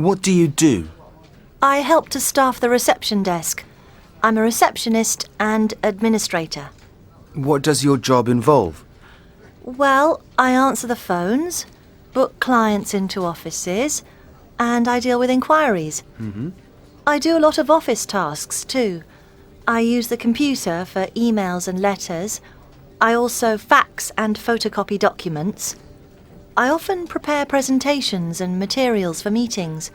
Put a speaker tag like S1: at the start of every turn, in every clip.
S1: What do you do?
S2: I help to staff the reception desk. I'm a receptionist and administrator.
S1: What does your job involve?
S2: Well, I answer the phones, book clients into offices, and I deal with inquiries. I do a lot of office tasks too. I use the computer for emails and letters. I also fax and photocopy documents. I often prepare presentations and materials for meetings.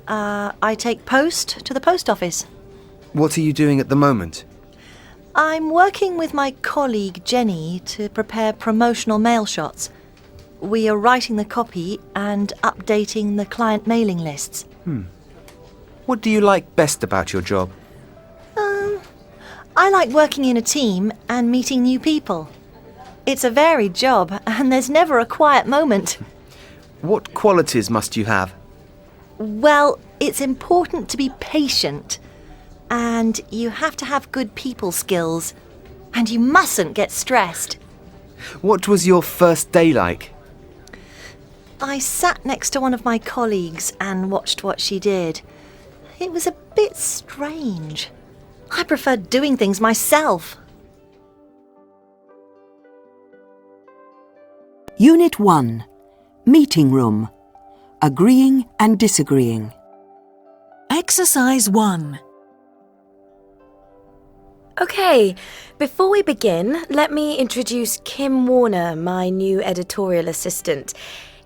S2: I take post to the post office.
S1: What are you doing at the moment?
S2: I'm working with my colleague Jenny to prepare promotional mail shots. We are writing the copy and updating the client mailing lists.
S1: What do you like best about your job?
S2: I like working in a team and meeting new people. It's a varied job and there's never a quiet moment.
S1: What qualities must you have?
S2: Well, it's important to be patient. And you have to have good people skills. And you mustn't get stressed.
S1: What was your first day like?
S2: I sat next to one of my colleagues and watched what she did. It was a bit strange. I preferred doing things myself.
S3: Unit 1. Meeting room. Agreeing and disagreeing.
S4: Exercise 1.
S5: Okay, before we begin, let me introduce Kim Warner, my new editorial assistant.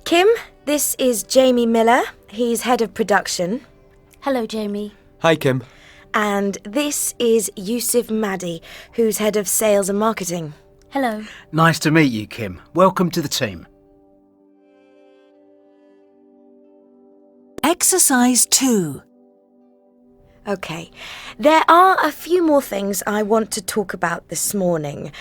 S5: Kim, this is Jamie Miller. He's head of production.
S6: Hello, Jamie.
S1: Hi, Kim.
S5: And this is Yusuf Maddy, who's head of sales and marketing.
S6: Hello.
S7: Nice to meet you, Kim. Welcome to the team.
S4: Exercise 2.
S5: Okay, there are a few more things I want to talk about this morning.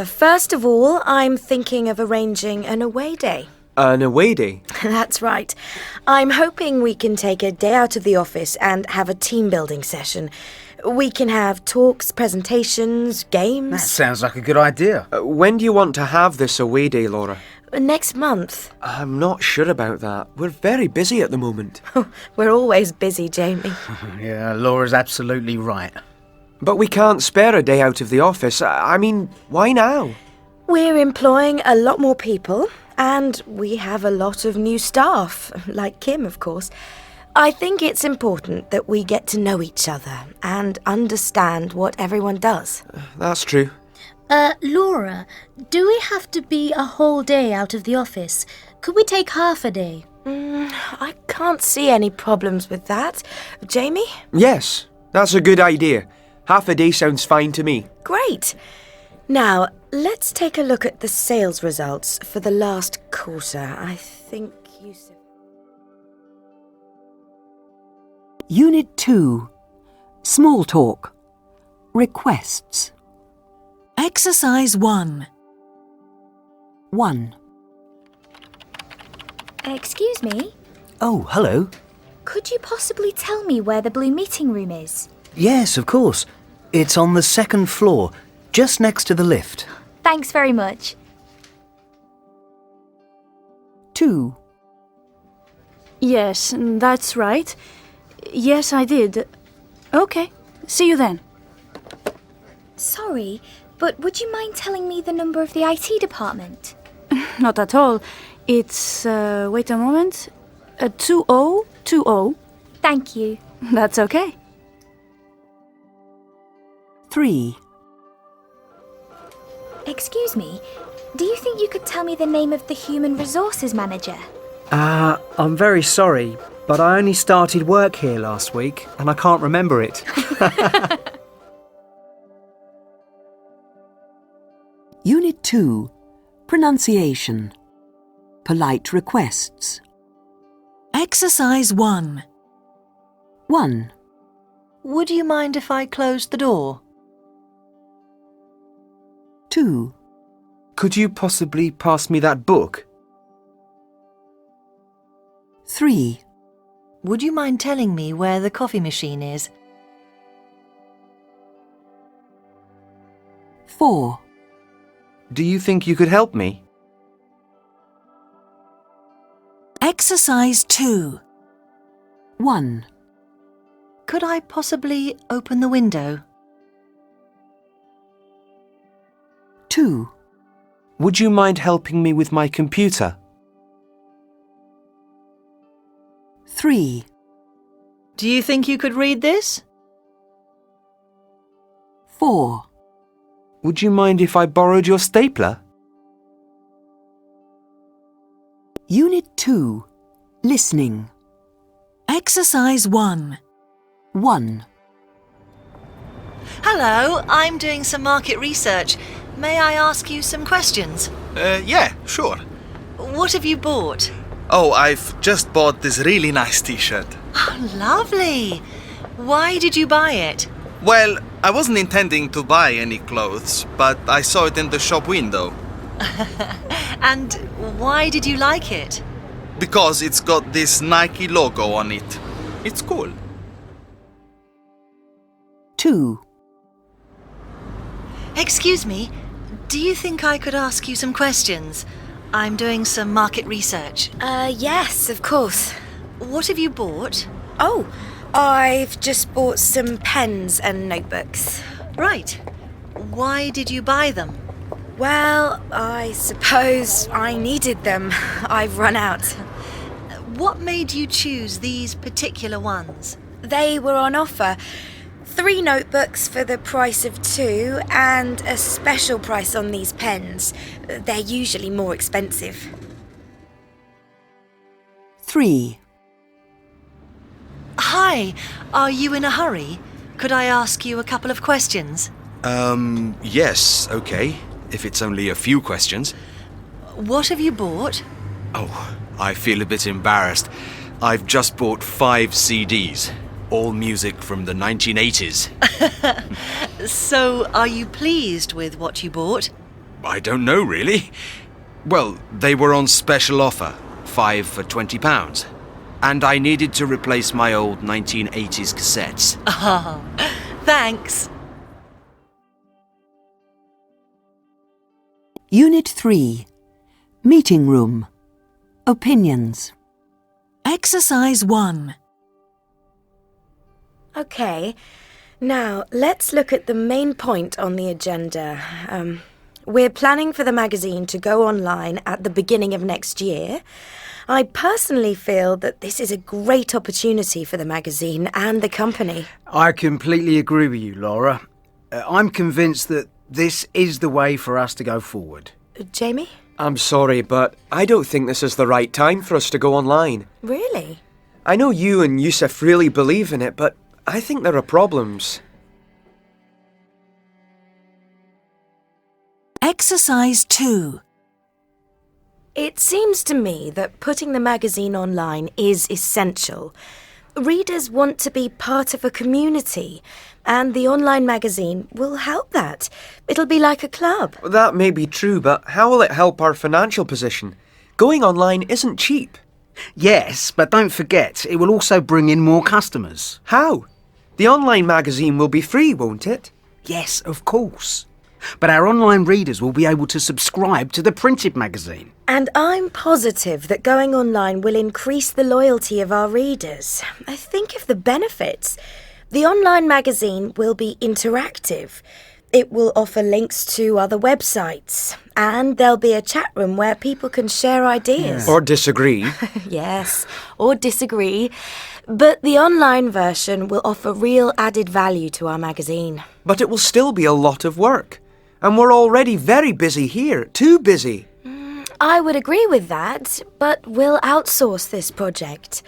S5: First of all, I'm thinking of arranging an away day.
S1: An away day?
S5: That's right. I'm hoping we can take a day out of the office and have a team-building session. We can have talks, presentations, games.
S7: That sounds like a good idea.
S1: When do you want to have this away day, Laura?
S5: Next month.
S1: I'm not sure about that. We're very busy at the moment.
S5: We're always busy, Jamie.
S7: Yeah, Laura's absolutely right.
S1: But we can't spare a day out of the office. I mean, why now?
S5: We're employing a lot more people, and we have a lot of new staff, like Kim, of course. I think it's important that we get to know each other and understand what everyone does.
S1: That's true.
S6: Laura, do we have to be a whole day out of the office? Could we take half a day?
S5: I can't see any problems with that. Jamie?
S1: Yes, that's a good idea. Half a day sounds fine to me.
S5: Great. Now, let's take a look at the sales results for the last quarter. I think you said...
S3: Unit 2. Small talk. Requests.
S4: Exercise 1.
S3: 1.
S8: Excuse me?
S9: Oh, hello.
S8: Could you possibly tell me where the blue meeting room is?
S9: Yes, of course. It's on the second floor, just next to the lift.
S8: Thanks very much.
S3: 2.
S10: Yes, that's right. Yes, I did. Okay, see you then.
S8: Sorry, but would you mind telling me the number of the IT department?
S10: Not at all. It's, wait a moment, 2020.
S8: Thank you.
S10: That's okay.
S3: 3.
S8: Excuse me, do you think you could tell me the name of the human resources manager?
S11: I'm very sorry, but I only started work here last week and I can't remember it.
S3: Unit 2. Pronunciation. Polite requests.
S4: Exercise 1.
S3: 1.
S2: Would you mind if I closed the door?
S3: 2.
S1: Could you possibly pass me that book?
S3: 3.
S2: Would you mind telling me where the coffee machine is?
S3: 4.
S1: Do you think you could help me?
S4: Exercise 2.
S3: 1.
S2: Could I possibly open the window?
S3: 2.
S1: Would you mind helping me with my computer?
S3: 3.
S2: Do you think you could read this?
S3: 4.
S1: Would you mind if I borrowed your stapler?
S3: Unit 2. Listening.
S4: Exercise 1.
S3: 1.
S2: Hello, I'm doing some market research. May I ask you some questions?
S12: Yeah, sure.
S2: What have you bought?
S12: Oh, I've just bought this really nice t-shirt.
S2: Oh, lovely. Why did you buy it?
S12: Well, I wasn't intending to buy any clothes, but I saw it in the shop window.
S2: And why did you like it?
S12: Because it's got this Nike logo on it. It's cool.
S3: 2.
S2: Excuse me, do you think I could ask you some questions? I'm doing some market research.
S5: Yes, of course.
S2: What have you bought?
S5: Oh, I've just bought some pens and notebooks.
S2: Right. Why did you buy them?
S5: Well, I suppose I needed them. I've run out.
S2: What made you choose these particular ones?
S5: They were on offer. 3 notebooks for the price of 2 and a special price on these pens. They're usually more expensive.
S3: 3.
S2: Hi, are you in a hurry? Could I ask you a couple of questions?
S1: Yes, okay. If it's only a few questions.
S2: What have you bought?
S1: Oh, I feel a bit embarrassed. I've just bought 5 CDs. All music from the 1980s.
S2: So, are you pleased with what you bought?
S1: I don't know, really. Well, they were on special offer. 5 for £20. And I needed to replace my old 1980s cassettes.
S2: Oh, thanks.
S3: Unit 3. Meeting room. Opinions.
S4: Exercise 1.
S5: Okay, now let's look at the main point on the agenda. We're planning for the magazine to go online at the beginning of next year. I personally feel that this is a great opportunity for the magazine and the company.
S7: I completely agree with you, Laura. I'm convinced that this is the way for us to go forward.
S5: Jamie?
S1: I'm sorry, but I don't think this is the right time for us to go online.
S5: Really?
S1: I know you and Yusuf really believe in it, but I think there are problems.
S4: Exercise 2.
S5: It seems to me that putting the magazine online is essential. Readers want to be part of a community, and the online magazine will help that. It'll be like a club.
S1: That may be true, but how will it help our financial position? Going online isn't cheap.
S7: Yes, but don't forget, it will also bring in more customers.
S1: How? The online magazine will be free, won't it?
S7: Yes, of course. But our online readers will be able to subscribe to the printed magazine.
S5: And I'm positive that going online will increase the loyalty of our readers. I think of the benefits. The online magazine will be interactive. It will offer links to other websites. And there'll be a chat room where people can share ideas.
S1: Or disagree.
S5: Yes, or disagree. But the online version will offer real added value to our magazine.
S1: But it will still be a lot of work. And we're already very busy here. Too busy.
S5: I would agree with that, but we'll outsource this project.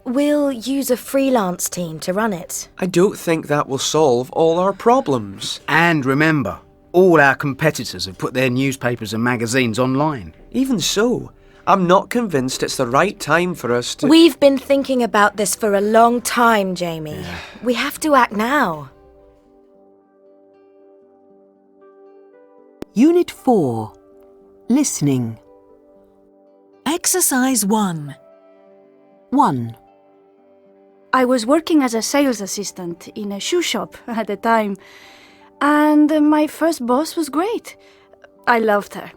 S5: We'll use a freelance team to run it.
S1: I don't think that will solve all our problems.
S7: And remember, all our competitors have put their newspapers and magazines online.
S1: Even so, I'm not convinced it's the right time for us to...
S5: We've been thinking about this for a long time, Jamie. We have to act now.
S3: Unit 4. Listening.
S4: Exercise 1.
S3: 1.
S10: I was working as a sales assistant in a shoe shop at the time, and my first boss was great. I loved her.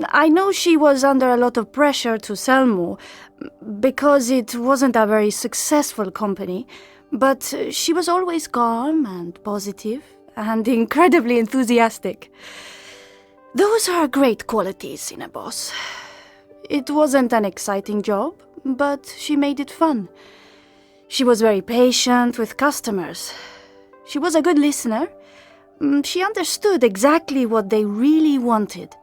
S10: I know she was under a lot of pressure to sell more, because it wasn't a very successful company, but she was always calm and positive and incredibly enthusiastic. Those are great qualities in a boss. It wasn't an exciting job, but she made it fun. She was very patient with customers. She was a good listener. She understood exactly what they really wanted.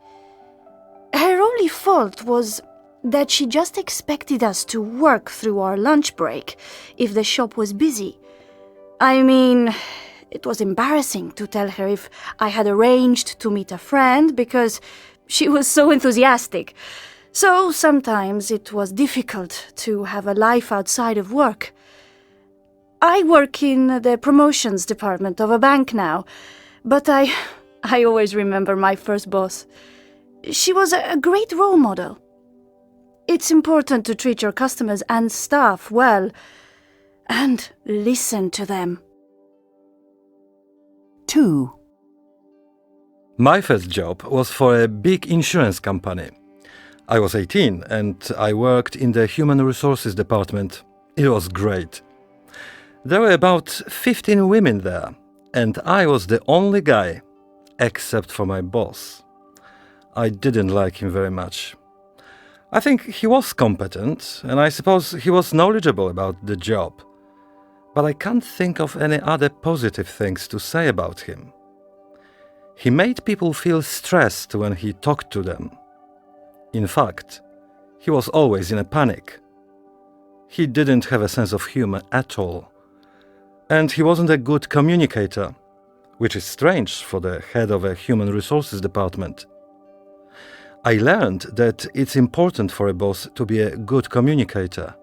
S10: Her only fault was that she just expected us to work through our lunch break if the shop was busy. I mean, it was embarrassing to tell her if I had arranged to meet a friend because she was so enthusiastic. So sometimes it was difficult to have a life outside of work. I work in the promotions department of a bank now, but I always remember my first boss. She was a great role model. It's important to treat your customers and staff well, and listen to them.
S3: 2.
S13: My first job was for a big insurance company. I was 18 and I worked in the human resources department. It was great. There were about 15 women there, and I was the only guy, except for my boss. I didn't like him very much. I think he was competent, and I suppose he was knowledgeable about the job. But I can't think of any other positive things to say about him. He made people feel stressed when he talked to them. In fact, he was always in a panic. He didn't have a sense of humor at all. And he wasn't a good communicator, which is strange for the head of a human resources department. I learned that it's important for a boss to be a good communicator.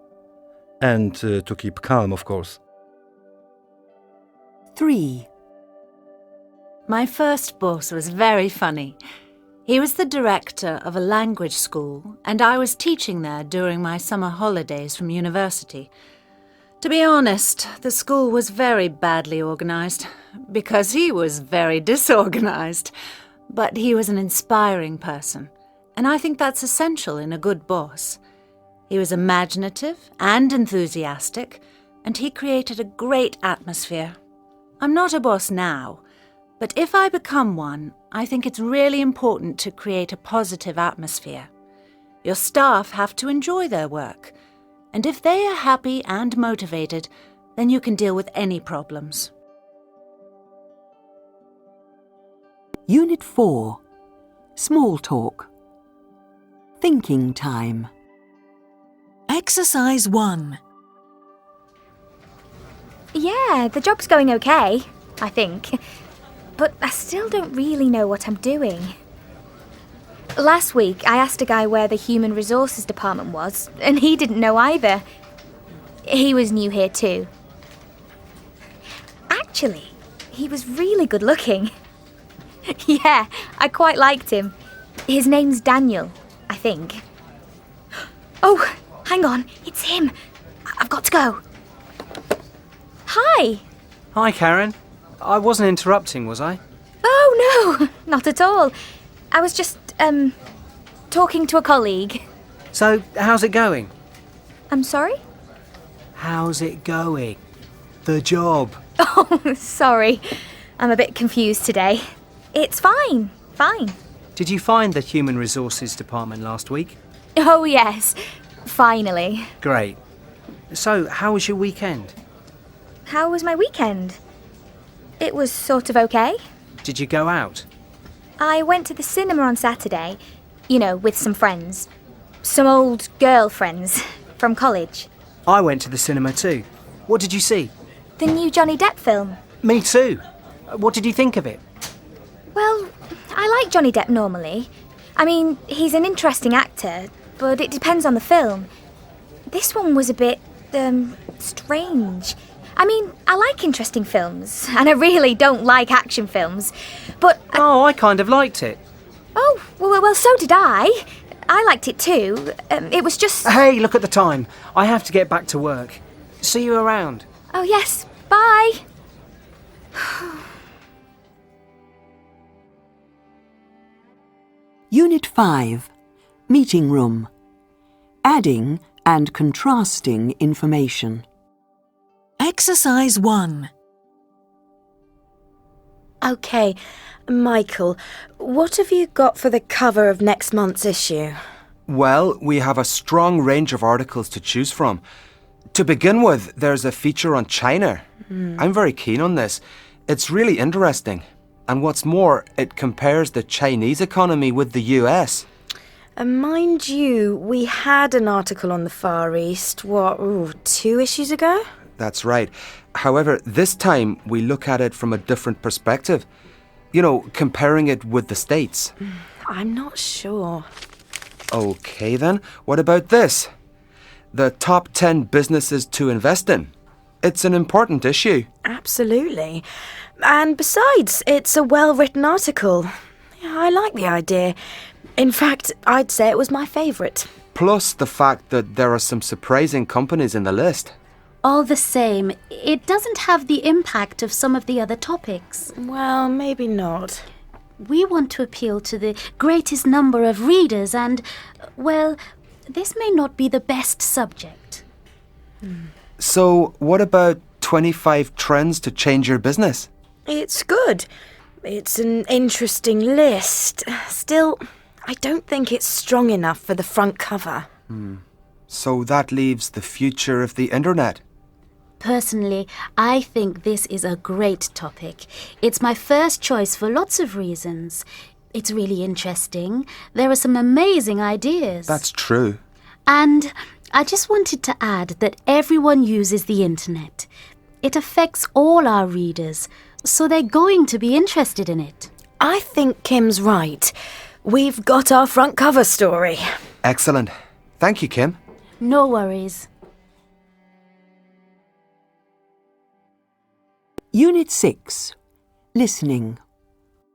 S13: And to keep calm, of course.
S3: 3.
S2: My first boss was very funny. He was the director of a language school, and I was teaching there during my summer holidays from university. To be honest, the school was very badly organised, because he was very disorganised. But he was an inspiring person, and I think that's essential in a good boss. He was imaginative and enthusiastic, and he created a great atmosphere. I'm not a boss now, but if I become one, I think it's really important to create a positive atmosphere. Your staff have to enjoy their work, and if they are happy and motivated, then you can deal with any problems.
S3: Unit 4. Small talk. Thinking time.
S4: Exercise 1.
S8: Yeah, the job's going okay, I think. But I still don't really know what I'm doing. Last week, I asked a guy where the human resources department was, and he didn't know either. He was new here too. Actually, he was really good looking. Yeah, I quite liked him. His name's Daniel, I think. Oh, hang on, it's him. I've got to go. Hi.
S11: Hi, Karen. I wasn't interrupting, was I?
S8: Oh, no, not at all. I was just, talking to a colleague.
S11: So, how's it going?
S8: I'm sorry?
S11: How's it going? The job.
S8: Oh, sorry. I'm a bit confused today. It's fine.
S11: Did you find the human resources department last week?
S8: Oh, yes. Finally.
S11: Great. So, how was your weekend?
S8: How was my weekend? It was sort of okay.
S11: Did you go out?
S8: I went to the cinema on Saturday, with some friends. Some old girlfriends from college.
S11: I went to the cinema too. What did you see?
S8: The new Johnny Depp film.
S11: Me too. What did you think of it?
S8: Well, I like Johnny Depp normally. I mean, he's an interesting actor, but it depends on the film. This one was a bit, strange. I mean, I like interesting films, and I really don't like action films, but...
S11: Oh, I kind of liked it.
S8: Oh, well, so did I. I liked it too. It was just...
S11: Hey, look at the time. I have to get back to work. See you around.
S8: Oh, yes. Bye.
S3: Unit 5. Meeting room. Adding and contrasting information.
S4: Exercise 1.
S5: OK, Michael, what have you got for the cover of next month's issue?
S1: Well, we have a strong range of articles to choose from. To begin with, there's a feature on China. I'm very keen on this. It's really interesting. And what's more, it compares the Chinese economy with the US.
S5: Mind you, we had an article on the Far East, 2 issues ago?
S1: That's right. However, this time we look at it from a different perspective. You know, comparing it with the States.
S5: I'm not sure.
S1: OK then, what about this? The top 10 businesses to invest in. It's an important issue.
S5: Absolutely. And besides, it's a well-written article. I like the idea. In fact, I'd say it was my favourite.
S1: Plus the fact that there are some surprising companies in the list.
S6: All the same, it doesn't have the impact of some of the other topics.
S5: Well, maybe not.
S6: We want to appeal to the greatest number of readers and, well, this may not be the best subject.
S1: So, what about 25 trends to change your business?
S5: It's good. It's an interesting list. Still, I don't think it's strong enough for the front cover.
S1: So that leaves the future of the internet.
S6: Personally, I think this is a great topic. It's my first choice for lots of reasons. It's really interesting. There are some amazing ideas.
S1: That's true.
S6: And I just wanted to add that everyone uses the internet. It affects all our readers, so they're going to be interested in it.
S5: I think Kim's right. We've got our front cover story.
S1: Excellent. Thank you, Kim.
S6: No worries.
S3: Unit 6. Listening.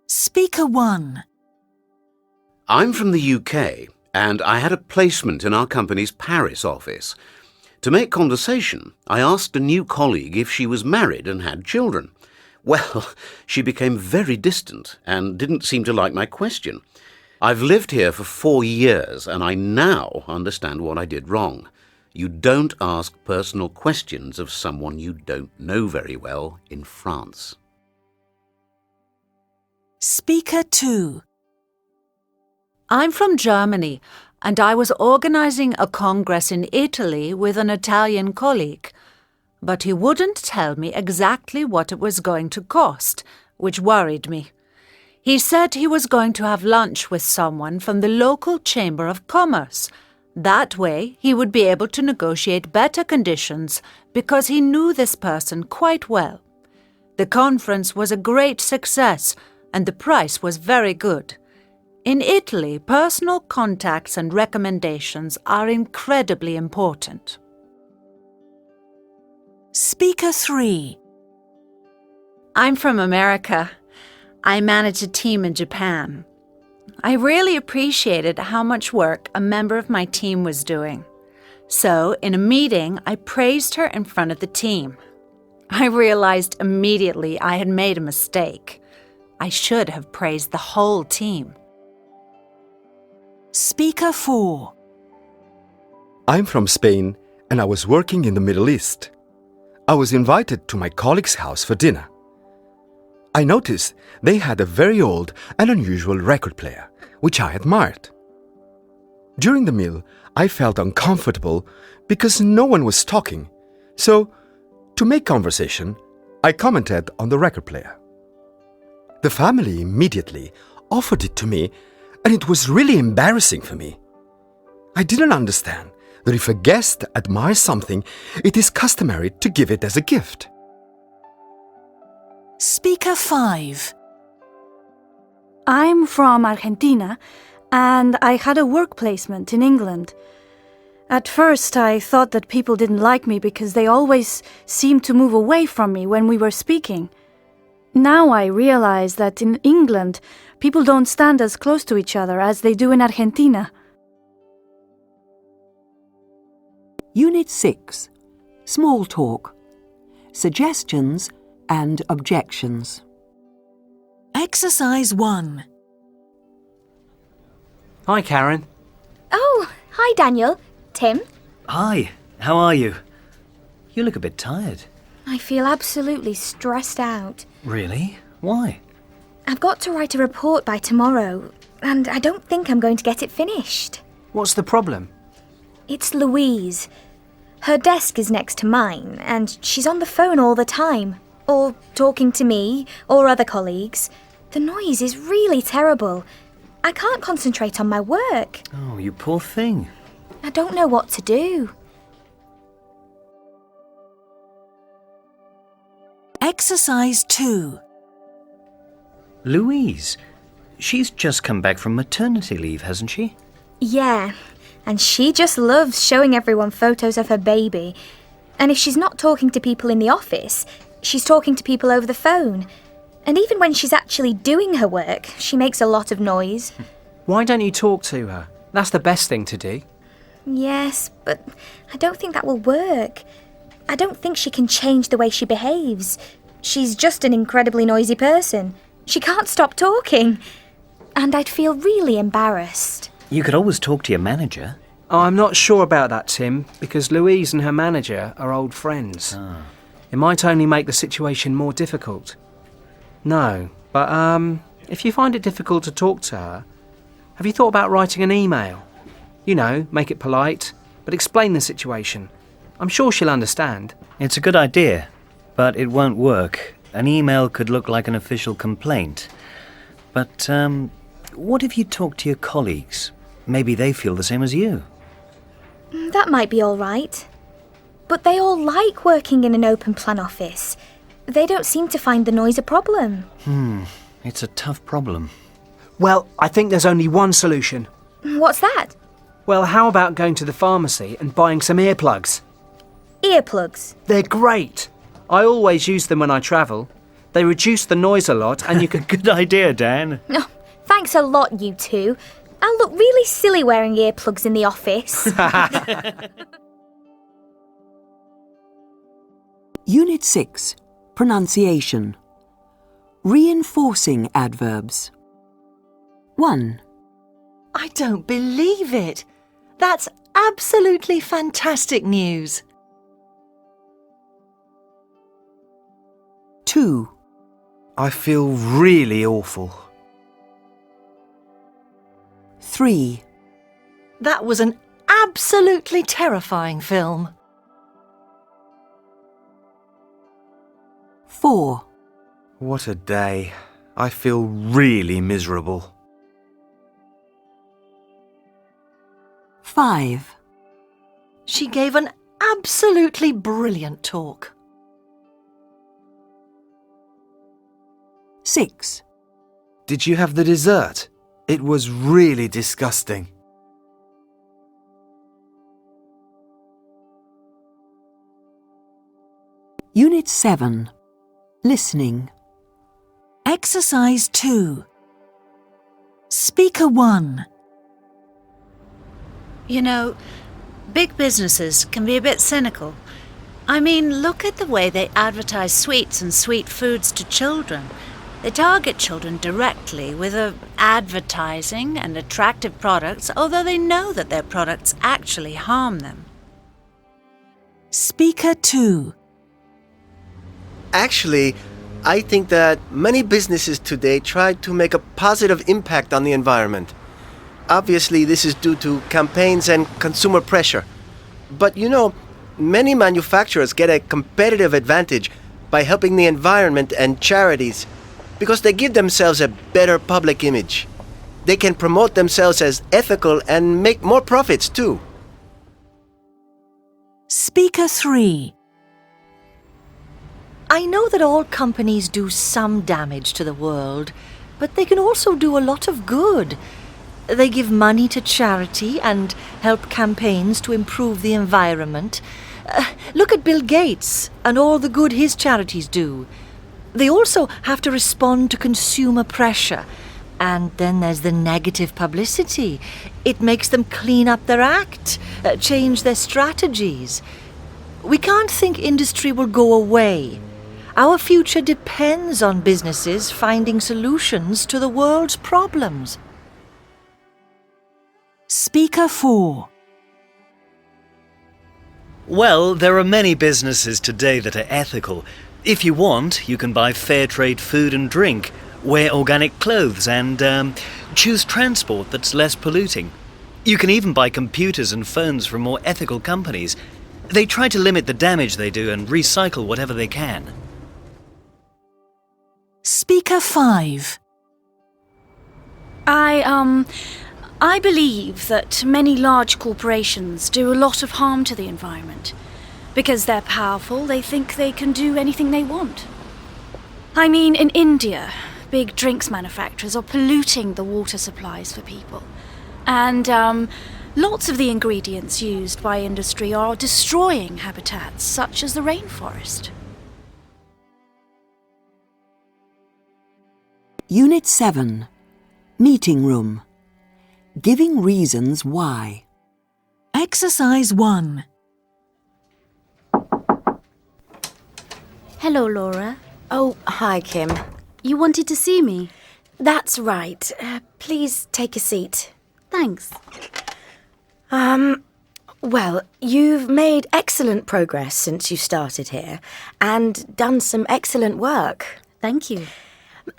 S4: Speaker 1.
S14: I'm from the UK, and I had a placement in our company's Paris office. To make conversation, I asked a new colleague if she was married and had children. Well, she became very distant and didn't seem to like my question. I've lived here for 4 years, and I now understand what I did wrong. You don't ask personal questions of someone you don't know very well in France.
S4: Speaker 2.
S15: I'm from Germany, and I was organizing a congress in Italy with an Italian colleague. But he wouldn't tell me exactly what it was going to cost, which worried me. He said he was going to have lunch with someone from the local Chamber of Commerce. That way, he would be able to negotiate better conditions because he knew this person quite well. The conference was a great success, and the price was very good. In Italy, personal contacts and recommendations are incredibly important.
S4: Speaker 3.
S15: I'm from America. I manage a team in Japan. I really appreciated how much work a member of my team was doing. So, in a meeting, I praised her in front of the team. I realized immediately I had made a mistake. I should have praised the whole team.
S4: Speaker 4.
S16: I'm from Spain, and I was working in the Middle East. I was invited to my colleague's house for dinner. I noticed they had a very old and unusual record player, which I admired. During the meal, I felt uncomfortable because no one was talking. So, to make conversation, I commented on the record player. The family immediately offered it to me, and it was really embarrassing for me. I didn't understand that if a guest admires something, it is customary to give it as a gift.
S4: Speaker 5.
S10: I'm from Argentina, and I had a work placement in England. At first, I thought that people didn't like me because they always seemed to move away from me when we were speaking. Now I realize that in England, people don't stand as close to each other as they do in Argentina.
S3: Unit 6. Small talk. Suggestions and objections.
S4: Exercise 1.
S11: Hi, Karen.
S8: Oh, hi, Daniel. Tim?
S9: Hi, how are you? You look a bit tired.
S8: I feel absolutely stressed out.
S9: Really? Why?
S8: I've got to write a report by tomorrow, and I don't think I'm going to get it finished.
S11: What's the problem?
S8: It's Louise. Her desk is next to mine, and she's on the phone all the time, or talking to me, or other colleagues. The noise is really terrible. I can't concentrate on my work.
S9: Oh, you poor thing.
S8: I don't know what to do.
S4: Exercise 2.
S9: Louise, she's just come back from maternity leave, hasn't she?
S8: Yeah, and she just loves showing everyone photos of her baby. And if she's not talking to people in the office, she's talking to people over the phone. And even when she's actually doing her work, she makes a lot of noise.
S11: Why don't you talk to her? That's the best thing to do.
S8: Yes, but I don't think that will work. I don't think she can change the way she behaves. She's just an incredibly noisy person. She can't stop talking. And I'd feel really embarrassed.
S9: You could always talk to your manager.
S11: Oh, I'm not sure about that, Tim, because Louise and her manager are old friends. It might only make the situation more difficult. No, but if you find it difficult to talk to her, have you thought about writing an email? You know, make it polite, but explain the situation. I'm sure she'll understand.
S9: It's a good idea, but it won't work. An email could look like an official complaint. But what if you talk to your colleagues? Maybe they feel the same as you.
S8: That might be all right. But they all like working in an open plan office. They don't seem to find the noise a problem.
S9: It's a tough problem.
S11: Well, I think there's only one solution.
S8: What's that?
S11: Well, how about going to the pharmacy and buying some earplugs?
S8: Earplugs?
S11: They're great. I always use them when I travel. They reduce the noise a lot and you can...
S9: Good idea, Dan.
S8: Oh, thanks a lot, you two. I'll look really silly wearing earplugs in the office.
S3: Unit 6. Pronunciation. Reinforcing adverbs. 1.
S2: I don't believe it. That's absolutely fantastic news.
S3: 2.
S1: I feel really awful.
S3: 3.
S2: That was an absolutely terrifying film.
S3: 4.
S1: What a day. I feel really miserable.
S3: 5.
S2: She gave an absolutely brilliant talk.
S3: 6.
S1: Did you have the dessert? It was really disgusting.
S3: Unit 7. Listening.
S4: Exercise 2. Speaker 1.
S15: You know, big businesses can be a bit cynical. I mean, look at the way they advertise sweets and sweet foods to children. They target children directly with advertising and attractive products, although they know that their products actually harm them.
S4: Speaker 2.
S17: Actually, I think that many businesses today try to make a positive impact on the environment. Obviously, this is due to campaigns and consumer pressure. But you know, many manufacturers get a competitive advantage by helping the environment and charities because they give themselves a better public image. They can promote themselves as ethical and make more profits too.
S4: Speaker 3.
S2: I know that all companies do some damage to the world, but they can also do a lot of good. They give money to charity and help campaigns to improve the environment. Look at Bill Gates and all the good his charities do. They also have to respond to consumer pressure. And then there's the negative publicity. It makes them clean up their act, change their strategies. We can't think industry will go away. Our future depends on businesses finding solutions to the world's problems.
S4: Speaker 4.
S9: Well, there are many businesses today that are ethical. If you want, you can buy fair trade food and drink, wear organic clothes and choose transport that's less polluting. You can even buy computers and phones from more ethical companies. They try to limit the damage they do and recycle whatever they can.
S4: Speaker 5.
S10: I believe that many large corporations do a lot of harm to the environment. Because they're powerful, they think they can do anything they want. I mean, in India, big drinks manufacturers are polluting the water supplies for people. And lots of the ingredients used by industry are destroying habitats such as the rainforest.
S3: Unit 7. Meeting room. Giving reasons why.
S4: Exercise 1.
S6: Hello, Laura.
S5: Oh, hi, Kim.
S6: You wanted to see me?
S5: That's right. Please take a seat.
S6: Thanks.
S5: Well, you've made excellent progress since you started here and done some excellent work.
S6: Thank you.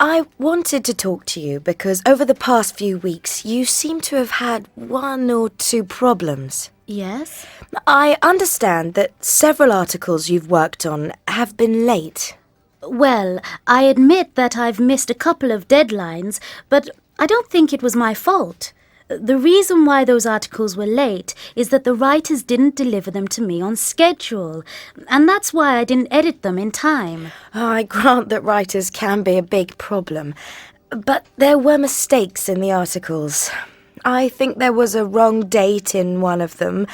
S5: I wanted to talk to you because over the past few weeks you seem to have had 1 or 2 problems.
S6: Yes?
S5: I understand that several articles you've worked on have been late.
S6: Well, I admit that I've missed a couple of deadlines, but I don't think it was my fault. The reason why those articles were late is that the writers didn't deliver them to me on schedule, and that's why I didn't edit them in time.
S5: I grant that writers can be a big problem, but there were mistakes in the articles. I think there was a wrong date in one of them,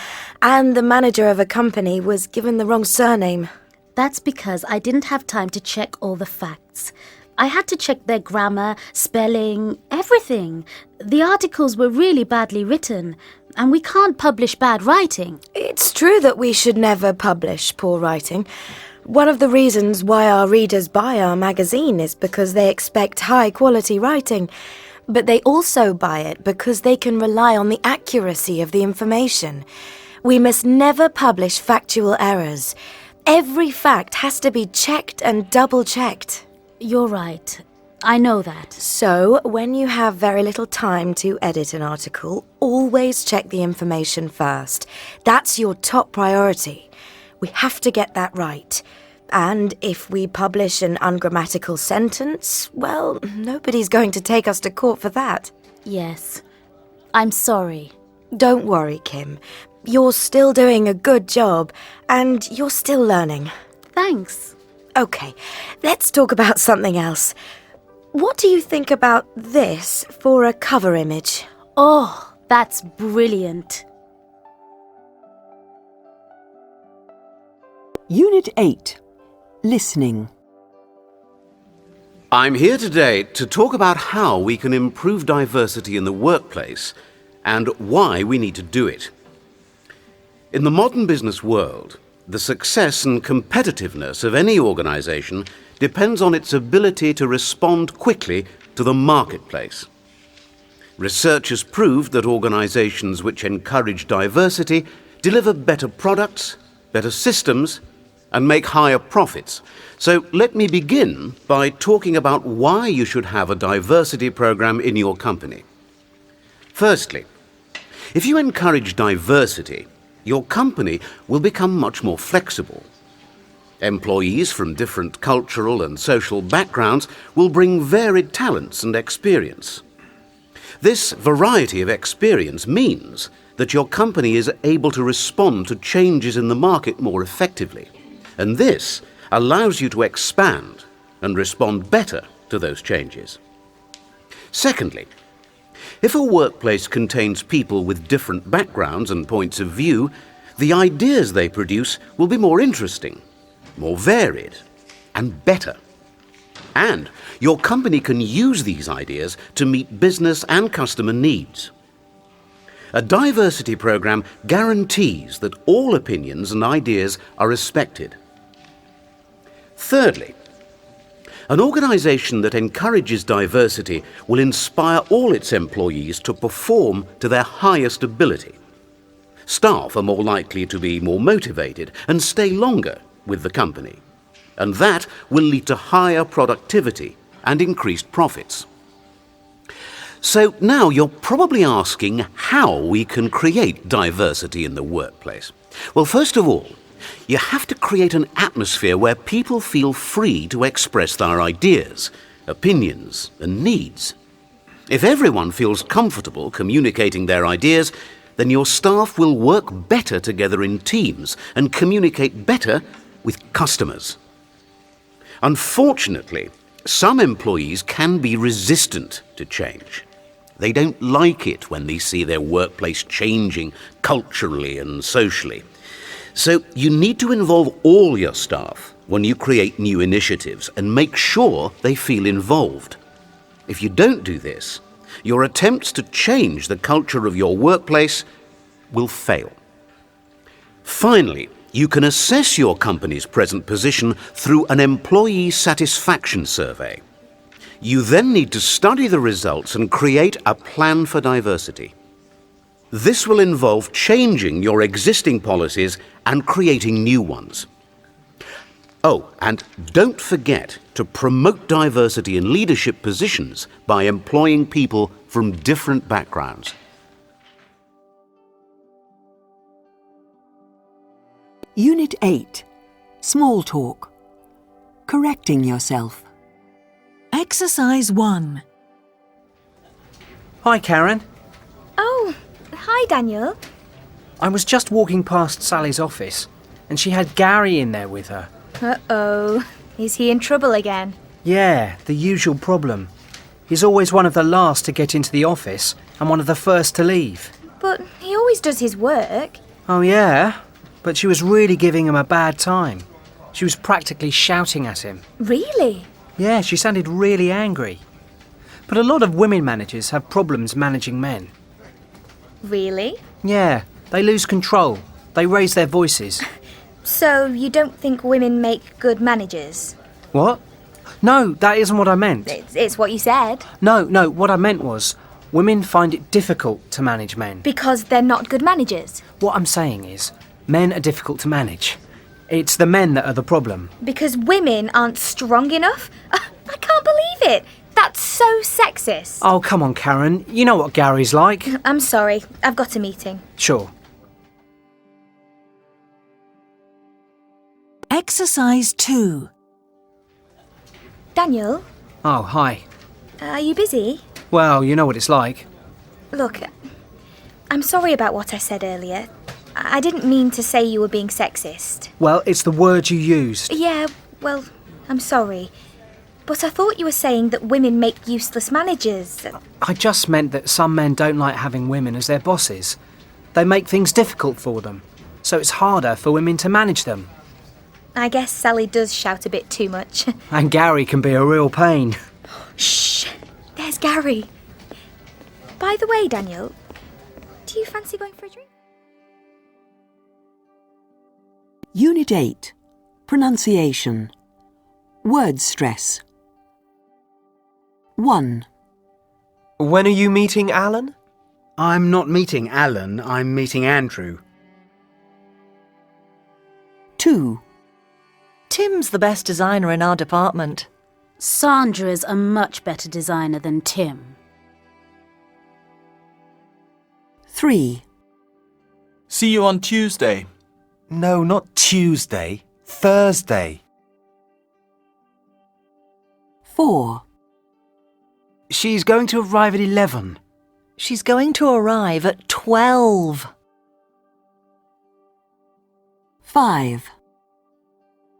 S5: and the manager of a company was given the wrong surname.
S6: That's because I didn't have time to check all the facts. I had to check their grammar, spelling, everything. The articles were really badly written, and we can't publish bad writing.
S5: It's true that we should never publish poor writing. One of the reasons why our readers buy our magazine is because they expect high-quality writing. But they also buy it because they can rely on the accuracy of the information. We must never publish factual errors. Every fact has to be checked and double-checked.
S6: You're right. I know that.
S5: So, when you have very little time to edit an article, always check the information first. That's your top priority. We have to get that right. And if we publish an ungrammatical sentence, well, nobody's going to take us to court for that.
S6: Yes. I'm sorry.
S5: Don't worry, Kim. You're still doing a good job, and you're still learning.
S6: Thanks.
S5: Okay, let's talk about something else. What do you think about this for a cover image?
S6: Oh, that's brilliant.
S3: Unit 8. Listening.
S14: I'm here today to talk about how we can improve diversity in the workplace and why we need to do it. In the modern business world, the success and competitiveness of any organization depends on its ability to respond quickly to the marketplace. Research has proved that organizations which encourage diversity deliver better products, better systems, and make higher profits. So let me begin by talking about why you should have a diversity program in your company. Firstly, if you encourage diversity, your company will become much more flexible. Employees from different cultural and social backgrounds will bring varied talents and experience. This variety of experience means that your company is able to respond to changes in the market more effectively, and this allows you to expand and respond better to those changes. Secondly, if a workplace contains people with different backgrounds and points of view, the ideas they produce will be more interesting, more varied, and better. And your company can use these ideas to meet business and customer needs. A diversity program guarantees that all opinions and ideas are respected. Thirdly, An organisation that encourages diversity will inspire all its employees to perform to their highest ability. Staff are more likely to be more motivated and stay longer with the company, and that will lead to higher productivity and increased profits. So now you're probably asking how we can create diversity in the workplace. Well, first of all, you have to create an atmosphere where people feel free to express their ideas, opinions, and needs. If everyone feels comfortable communicating their ideas, then your staff will work better together in teams and communicate better with customers. Unfortunately, some employees can be resistant to change. They don't like it when they see their workplace changing culturally and socially. So you need to involve all your staff when you create new initiatives and make sure they feel involved. If you don't do this, your attempts to change the culture of your workplace will fail. Finally, you can assess your company's present position through an employee satisfaction survey. You then need to study the results and create a plan for diversity. This will involve changing your existing policies and creating new ones. Oh, and don't forget to promote diversity in leadership positions by employing people from different backgrounds.
S3: Unit 8. Small talk. Correcting yourself.
S4: Exercise 1.
S11: Hi, Karen.
S8: Oh, hi, Daniel.
S11: I was just walking past Sally's office, and she had Gary in there with her.
S8: Uh-oh. Is he in trouble again?
S11: Yeah, the usual problem. He's always one of the last to get into the office and one of the first to leave.
S8: But he always does his work.
S11: Oh, yeah? But she was really giving him a bad time. She was practically shouting at him.
S8: Really?
S11: Yeah, she sounded really angry. But a lot of women managers have problems managing men.
S8: Really?
S11: Yeah, they lose control. They raise their voices.
S8: So you don't think women make good managers?
S11: What? No, that isn't what I meant.
S8: It's what you said.
S11: No, what I meant was, women find it difficult to manage men.
S8: Because they're not good managers?
S11: What I'm saying is, men are difficult to manage. It's the men that are the problem.
S8: Because women aren't strong enough? I can't believe it. That's so sexist.
S11: Oh, come on, Karen. You know what Gary's like.
S8: I'm sorry. I've got a meeting.
S11: Sure.
S4: Exercise 2.
S8: Daniel?
S11: Oh, hi.
S8: Are you busy?
S11: Well, you know what it's like.
S8: Look, I'm sorry about what I said earlier. I didn't mean to say you were being sexist.
S11: Well, it's the word you used.
S8: Yeah, well, I'm sorry. But I thought you were saying that women make useless managers.
S11: I just meant that some men don't like having women as their bosses. They make things difficult for them, so it's harder for women to manage them.
S8: I guess Sally does shout a bit too much.
S11: And Gary can be a real pain.
S8: Shh! There's Gary. By the way, Daniel, do you fancy going for a drink?
S3: Unit 8. Pronunciation. Word stress. 1.
S17: When are you meeting Alan?
S7: I'm not meeting Alan, I'm meeting Andrew.
S3: 2.
S2: Tim's the best designer in our department.
S6: Sandra's a much better designer than Tim.
S3: 3.
S12: See you on Tuesday.
S1: No, not Tuesday. Thursday.
S3: 4.
S7: She's going to arrive at 11.
S2: She's going to arrive at 12.
S3: 5.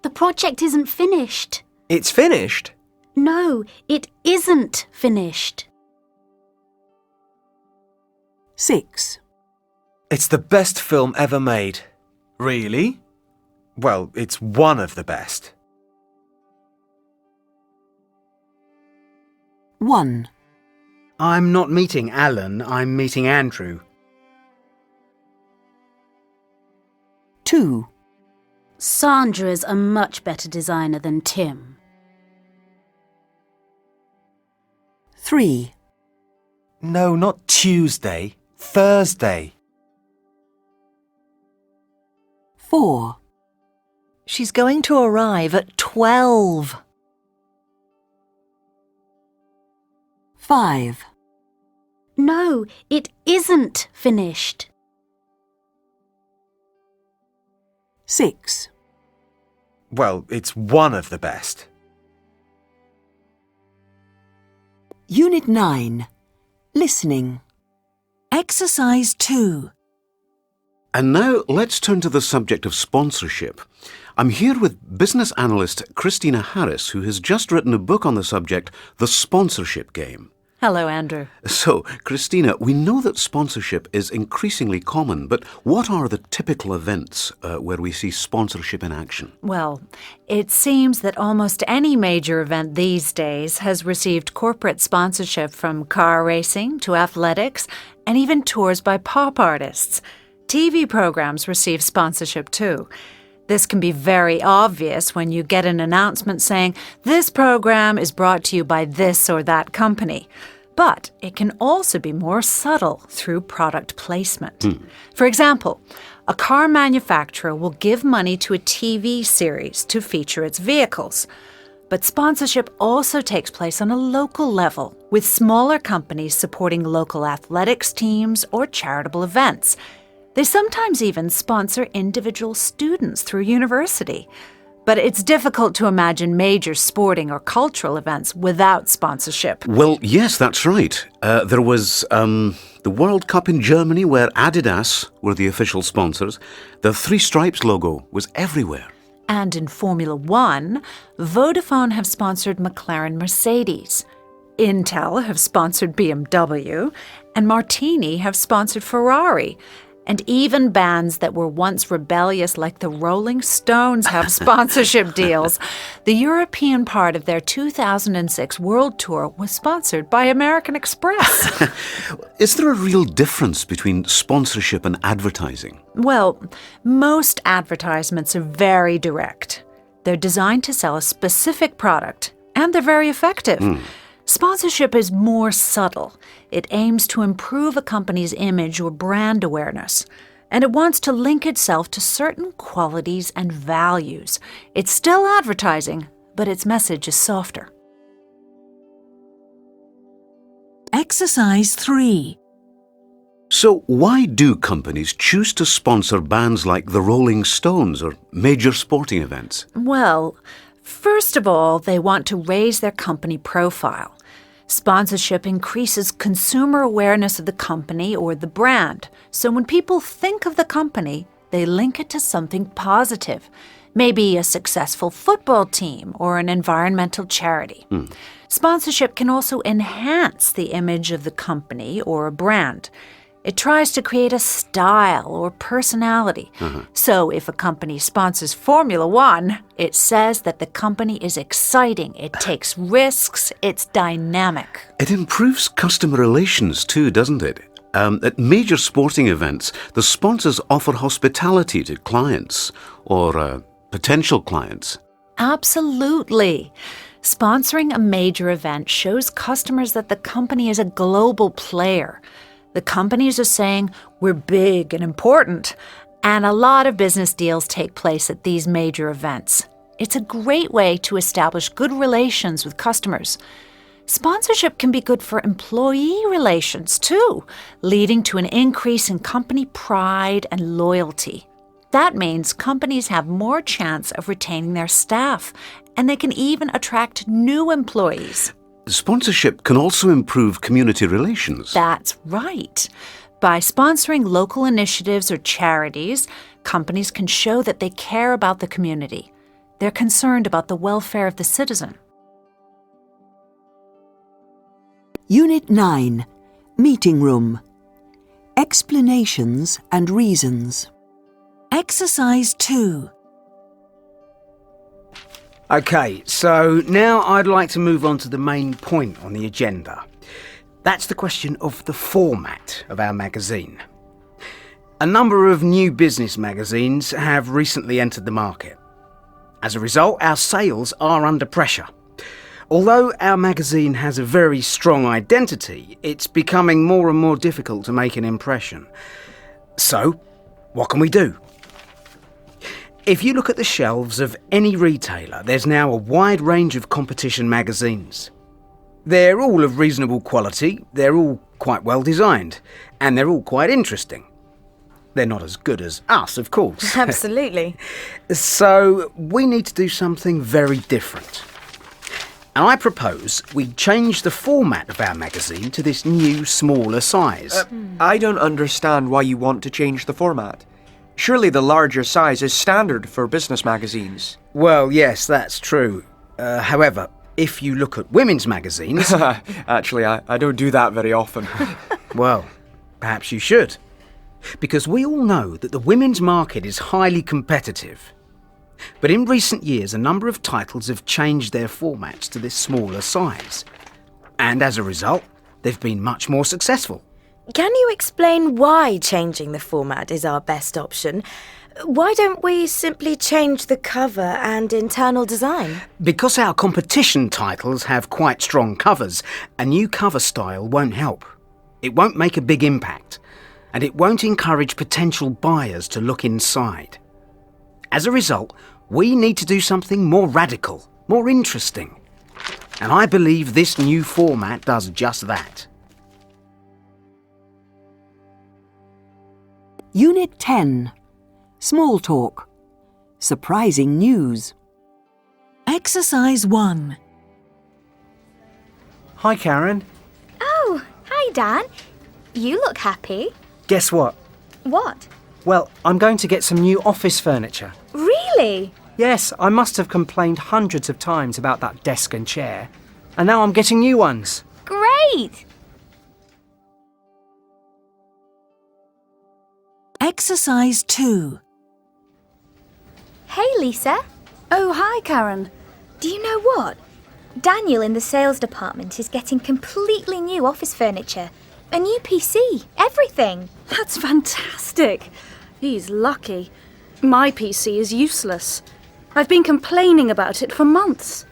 S6: The project isn't finished.
S17: It's finished?
S6: No, it isn't finished.
S3: 6.
S1: It's the best film ever made.
S12: Really?
S1: Well, it's one of the best.
S3: 1.
S7: I'm not meeting Alan, I'm meeting Andrew.
S3: 2.
S6: Sandra's a much better designer than Tim.
S3: 3.
S1: No, not Tuesday. Thursday.
S3: 4.
S2: She's going to arrive at 12.
S3: 5.
S6: No, it isn't finished.
S3: 6.
S1: Well, it's one of the best.
S3: Unit 9. Listening.
S4: Exercise 2.
S14: And now let's turn to the subject of sponsorship. I'm here with business analyst Christina Harris, who has just written a book on the subject, The Sponsorship Game.
S15: Hello, Andrew.
S14: So, Christina, we know that sponsorship is increasingly common, but what are the typical events where we see sponsorship in action?
S15: Well, it seems that almost any major event these days has received corporate sponsorship, from car racing to athletics and even tours by pop artists. TV programs receive sponsorship too. This can be very obvious when you get an announcement saying, "This program is brought to you by this or that company." But it can also be more subtle through product placement. For example, a car manufacturer will give money to a TV series to feature its vehicles. But sponsorship also takes place on a local level, with smaller companies supporting local athletics teams or charitable events. They sometimes even sponsor individual students through university. But it's difficult to imagine major sporting or cultural events without sponsorship.
S14: Well, yes, that's right. There was the World Cup in Germany, where Adidas were the official sponsors. The Three Stripes logo was everywhere.
S15: And in Formula One, Vodafone have sponsored McLaren Mercedes. Intel have sponsored BMW. And Martini have sponsored Ferrari. And even bands that were once rebellious, like the Rolling Stones, have sponsorship deals. The European part of their 2006 World Tour was sponsored by American Express.
S14: Is there a real difference between sponsorship and advertising?
S15: Well, most advertisements are very direct. They're designed to sell a specific product, and they're very effective. Sponsorship is more subtle. It aims to improve a company's image or brand awareness, and it wants to link itself to certain qualities and values. It's still advertising, but its message is softer.
S4: Exercise 3.
S14: So why do companies choose to sponsor bands like the Rolling Stones or major sporting events?
S15: Well, first of all, they want to raise their company profile. Sponsorship increases consumer awareness of the company or the brand. So when people think of the company, they link it to something positive. Maybe a successful football team or an environmental charity. Sponsorship can also enhance the image of the company or a brand. It tries to create a style or personality. So if a company sponsors Formula One, it says that the company is exciting, it takes risks, it's dynamic.
S14: It improves customer relations too, doesn't it? At major sporting events, the sponsors offer hospitality to clients or potential clients.
S15: Absolutely. Sponsoring a major event shows customers that the company is a global player. The companies are saying, we're big and important, and a lot of business deals take place at these major events. It's a great way to establish good relations with customers. Sponsorship can be good for employee relations, too, leading to an increase in company pride and loyalty. That means companies have more chance of retaining their staff, and they can even attract new employees.
S14: Sponsorship can also improve community relations.
S15: That's right. By sponsoring local initiatives or charities, companies can show that they care about the community. They're concerned about the welfare of the citizen.
S3: Unit 9. Meeting room. Explanations and reasons.
S4: Exercise 2.
S7: OK, so now I'd like to move on to the main point on the agenda. That's the question of the format of our magazine. A number of new business magazines have recently entered the market. As a result, our sales are under pressure. Although our magazine has a very strong identity, it's becoming more and more difficult to make an impression. So, what can we do? If you look at the shelves of any retailer, there's now a wide range of competition magazines. They're all of reasonable quality, they're all quite well designed, and they're all quite interesting. They're not as good as us, of course.
S5: Absolutely.
S7: So, we need to do something very different. And I propose we change the format of our magazine to this new, smaller size.
S18: I don't understand why you want to change the format. Surely the larger size is standard for business magazines.
S7: Well, yes, that's true. However, if you look at women's magazines...
S18: Actually, I don't do that very often.
S7: Well, perhaps you should. Because we all know that the women's market is highly competitive. But in recent years, a number of titles have changed their formats to this smaller size. And as a result, they've been much more successful.
S5: Can you explain why changing the format is our best option? Why don't we simply change the cover and internal design?
S7: Because our competition titles have quite strong covers, a new cover style won't help. It won't make a big impact, and it won't encourage potential buyers to look inside. As a result, we need to do something more radical, more interesting. And I believe this new format does just that.
S3: Unit 10. Small talk. Surprising news.
S4: Exercise 1.
S11: Hi, Karen.
S8: Oh, hi, Dan. You look happy.
S11: Guess what?
S8: What?
S11: Well, I'm going to get some new office furniture.
S8: Really?
S11: Yes, I must have complained hundreds of times about that desk and chair. And now I'm getting new ones.
S8: Great!
S4: Exercise 2.
S8: Hey, Lisa.
S10: Oh, hi, Karen.
S8: Do you know what? Daniel in the sales department is getting completely new office furniture. A new PC. Everything.
S10: That's fantastic. He's lucky. My PC is useless. I've been complaining about it for months.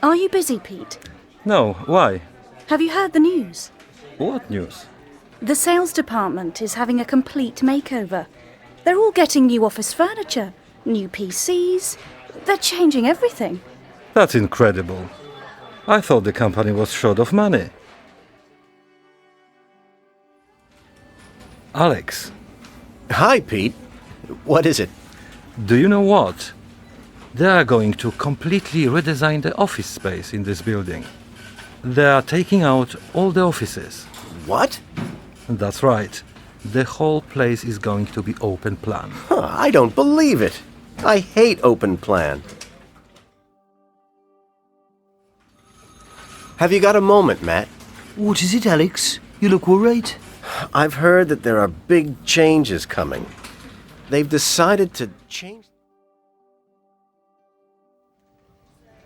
S10: Are you busy, Pete?
S13: No, why?
S10: Have you heard the news?
S13: What news?
S10: The sales department is having a complete makeover. They're all getting new office furniture, new PCs. They're changing everything.
S13: That's incredible. I thought the company was short of money. Alex.
S17: Hi, Pete. What is it?
S13: Do you know what? They are going to completely redesign the office space in this building. They are taking out all the offices.
S17: What?
S13: That's right. The whole place is going to be open plan.
S17: I don't believe it. I hate open plan. Have you got a moment, Matt?
S19: What is it, Alex? You look worried.
S17: I've heard that there are big changes coming. They've decided to change...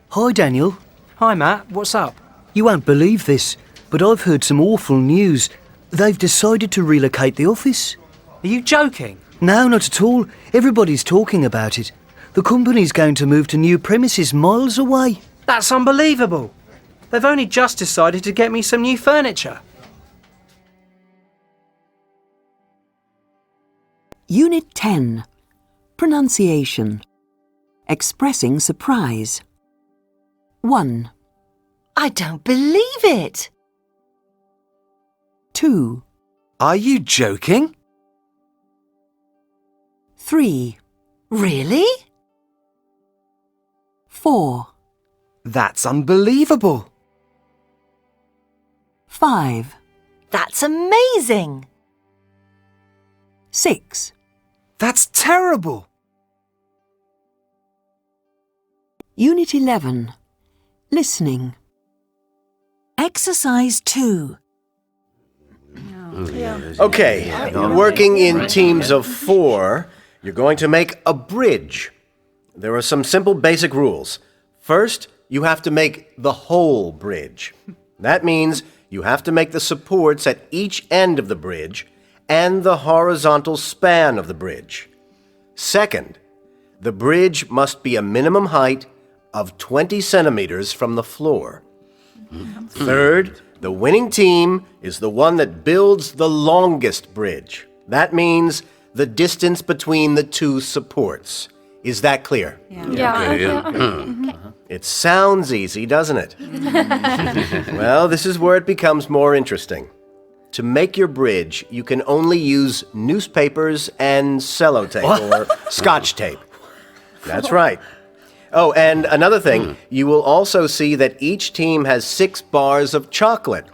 S19: Hi, Daniel.
S11: Hi, Matt. What's up?
S19: You won't believe this, but I've heard some awful news. They've decided to relocate the office.
S11: Are you joking?
S19: No, not at all. Everybody's talking about it. The company's going to move to new premises miles away.
S11: That's unbelievable. They've only just decided to get me some new furniture.
S3: Unit 10. Pronunciation. Expressing surprise. 1.
S2: I don't believe it.
S3: 2.
S1: Are you joking?
S3: 3.
S2: Really?
S3: 4.
S1: That's unbelievable.
S3: 5.
S2: That's amazing.
S3: 6.
S1: That's terrible.
S3: Unit 11. Listening.
S4: Exercise 2.
S17: Okay, working in teams of 4, you're going to make a bridge. There are some simple basic rules. First, you have to make the whole bridge. That means you have to make the supports at each end of the bridge and the horizontal span of the bridge. Second, The bridge must be a minimum height of 20 centimeters from the floor. Third, the winning team is the one that builds the longest bridge. That means the distance between the two supports. Is that clear? It sounds easy, doesn't it? Well, this is where it becomes more interesting. To make your bridge, you can only use newspapers and sellotape or scotch tape. That's right. Oh, and another thing, you will also see that each team has 6 bars of chocolate.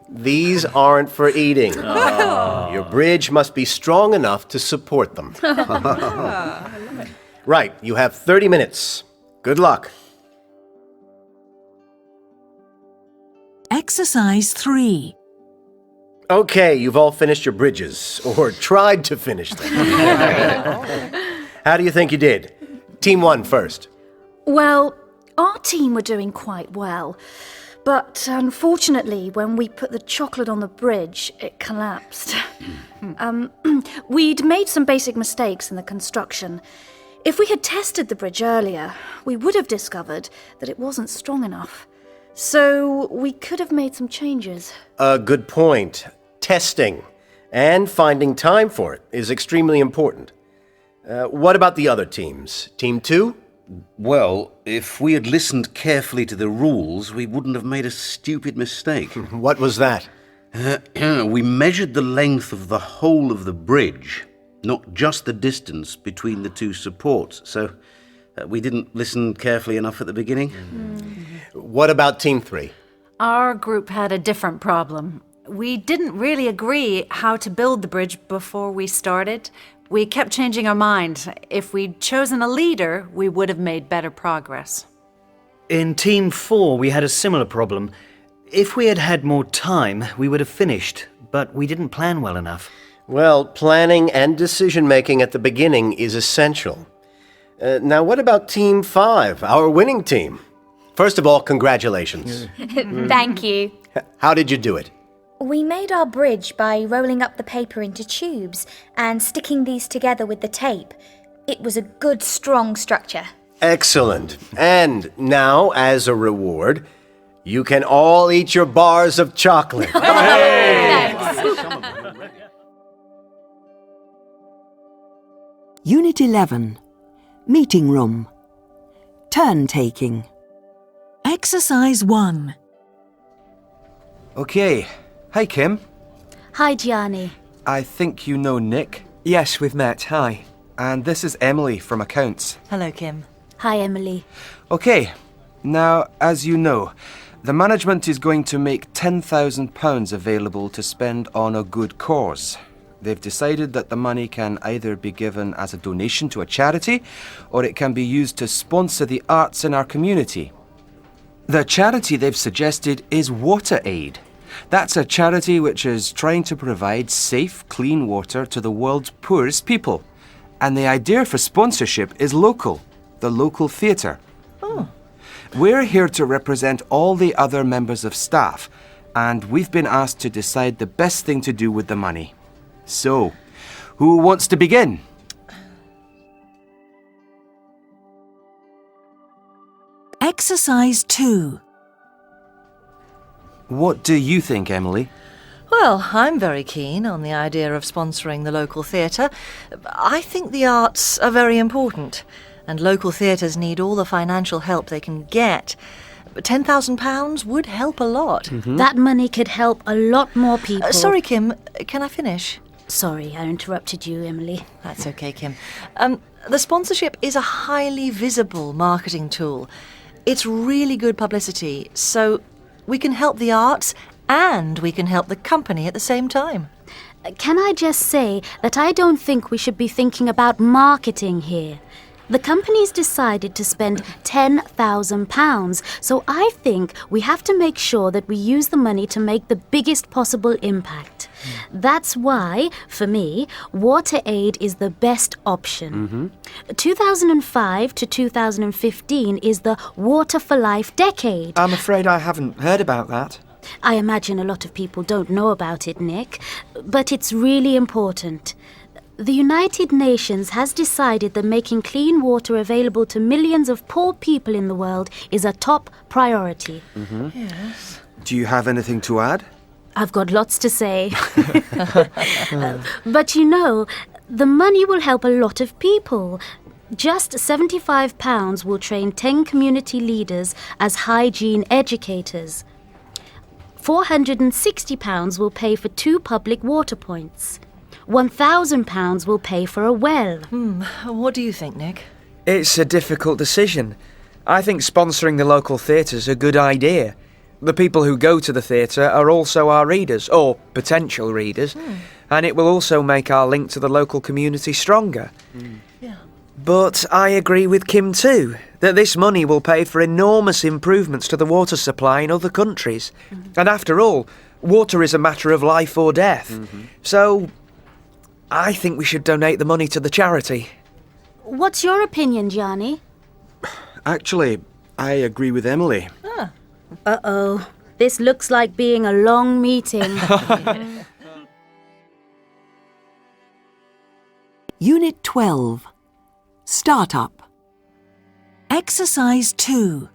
S17: These aren't for eating. Your bridge must be strong enough to support them. Right, you have 30 minutes. Good luck.
S4: Exercise 3.
S17: Okay, you've all finished your bridges, or tried to finish them. How do you think you did? Team 1 first.
S10: Well, our team were doing quite well. But unfortunately, when we put the chocolate on the bridge, it collapsed. We'd made some basic mistakes in the construction. If we had tested the bridge earlier, we would have discovered that it wasn't strong enough. So we could have made some changes.
S17: A good point. Testing and finding time for it is extremely important. What about the other teams? Team 2?
S14: Well, if we had listened carefully to the rules, we wouldn't have made a stupid mistake.
S17: What was that?
S14: We measured the length of the whole of the bridge, not just the distance between the two supports. So we didn't listen carefully enough at the beginning.
S17: What about Team 3?
S15: Our group had a different problem. We didn't really agree how to build the bridge before we started. We kept changing our mind. If we'd chosen a leader, we would have made better progress.
S9: In Team 4, we had a similar problem. If we had had more time, we would have finished, but we didn't plan well enough.
S17: Well, planning and decision-making at the beginning is essential. Now, what about Team 5, our winning team? First of all, congratulations.
S8: Thank you.
S17: How did you do it?
S8: We made our bridge by rolling up the paper into tubes and sticking these together with the tape. It was a good, strong structure.
S17: Excellent. And now, as a reward, you can all eat your bars of chocolate.
S3: Unit 11. Meeting room. Turn taking.
S4: Exercise 1.
S1: Okay. Hi, Kim.
S6: Hi, Gianni.
S1: I think you know Nick.
S18: Yes, we've met. Hi.
S1: And this is Emily from accounts.
S2: Hello, Kim.
S6: Hi, Emily.
S1: Okay. Now, as you know, the management is going to make £10,000 available to spend on a good cause. They've decided that the money can either be given as a donation to a charity, or it can be used to sponsor the arts in our community. The charity they've suggested is WaterAid. That's a charity which is trying to provide safe, clean water to the world's poorest people. And the idea for sponsorship is local, the local theatre.
S2: Oh.
S1: We're here to represent all the other members of staff, and we've been asked to decide the best thing to do with the money. So, who wants to begin?
S4: Exercise 2.
S1: What do you think, Emily?
S2: Well, I'm very keen on the idea of sponsoring the local theatre. I think the arts are very important, and local theatres need all the financial help they can get. But £10,000 would help a lot.
S6: That money could help a lot more people.
S2: Sorry, Kim, can I finish?
S6: Sorry, I interrupted you, Emily.
S2: That's okay, Kim. The sponsorship is a highly visible marketing tool. It's really good publicity, so we can help the arts and we can help the company at the same time.
S6: Can I just say that I don't think we should be thinking about marketing here. The company's decided to spend £10,000, so I think we have to make sure that we use the money to make the biggest possible impact. That's why, for me, WaterAid is the best option. 2005 to 2015 is the Water for Life decade.
S18: I'm afraid I haven't heard about that.
S6: I imagine a lot of people don't know about it, Nick, but it's really important. The United Nations has decided that making clean water available to millions of poor people in the world is a top priority.
S2: Yes.
S1: Do you have anything to add?
S6: I've got lots to say. But you know, the money will help a lot of people. Just £75 will train 10 community leaders as hygiene educators. £460 will pay for 2 public water points. £1,000 will pay for a well.
S2: What do you think, Nick?
S18: It's a difficult decision. I think sponsoring the local theatre's a good idea. The people who go to the theatre are also our readers, or potential readers, and it will also make our link to the local community stronger. But I agree with Kim too, that this money will pay for enormous improvements to the water supply in other countries. And after all, water is a matter of life or death. So, I think we should donate the money to the charity.
S6: What's your opinion, Gianni?
S1: Actually, I agree with Emily.
S6: Uh-oh. This looks like being a long meeting.
S3: Unit 12. Startup.
S4: Exercise 2.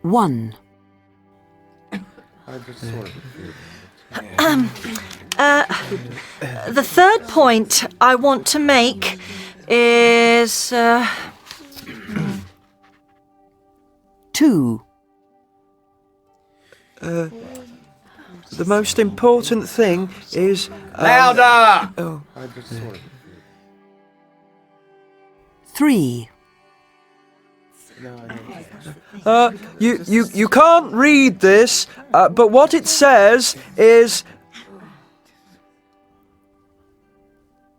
S3: 1.
S2: The third point I want to make is...
S3: 2.
S18: The most important thing is...
S7: Louder!
S18: Oh.
S3: 3.
S18: You can't read this, but what it says is...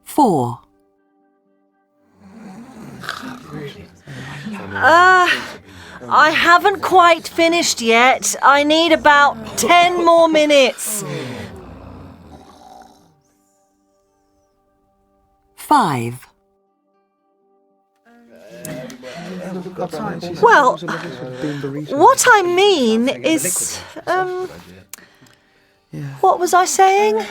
S3: 4.
S2: I haven't quite finished yet. I need about 10 more minutes.
S3: 5.
S2: Well, what I mean is... What was I saying?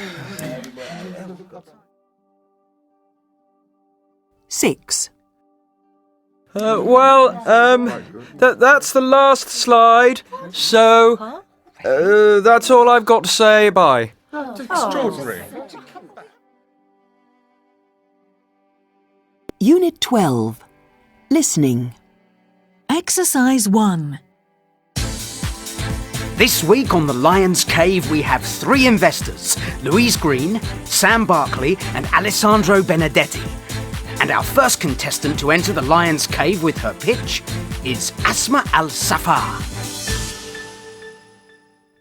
S3: 6.
S18: That's the last slide, so that's all I've got to say. Bye.
S16: That's extraordinary.
S3: Unit 12. Listening.
S4: Exercise 1.
S7: This week on the Lion's Cave we have 3 investors, Louise Green, Sam Barkley and Alessandro Benedetti. And our first contestant to enter the Lion's Cave with her pitch is Asma Al-Safar.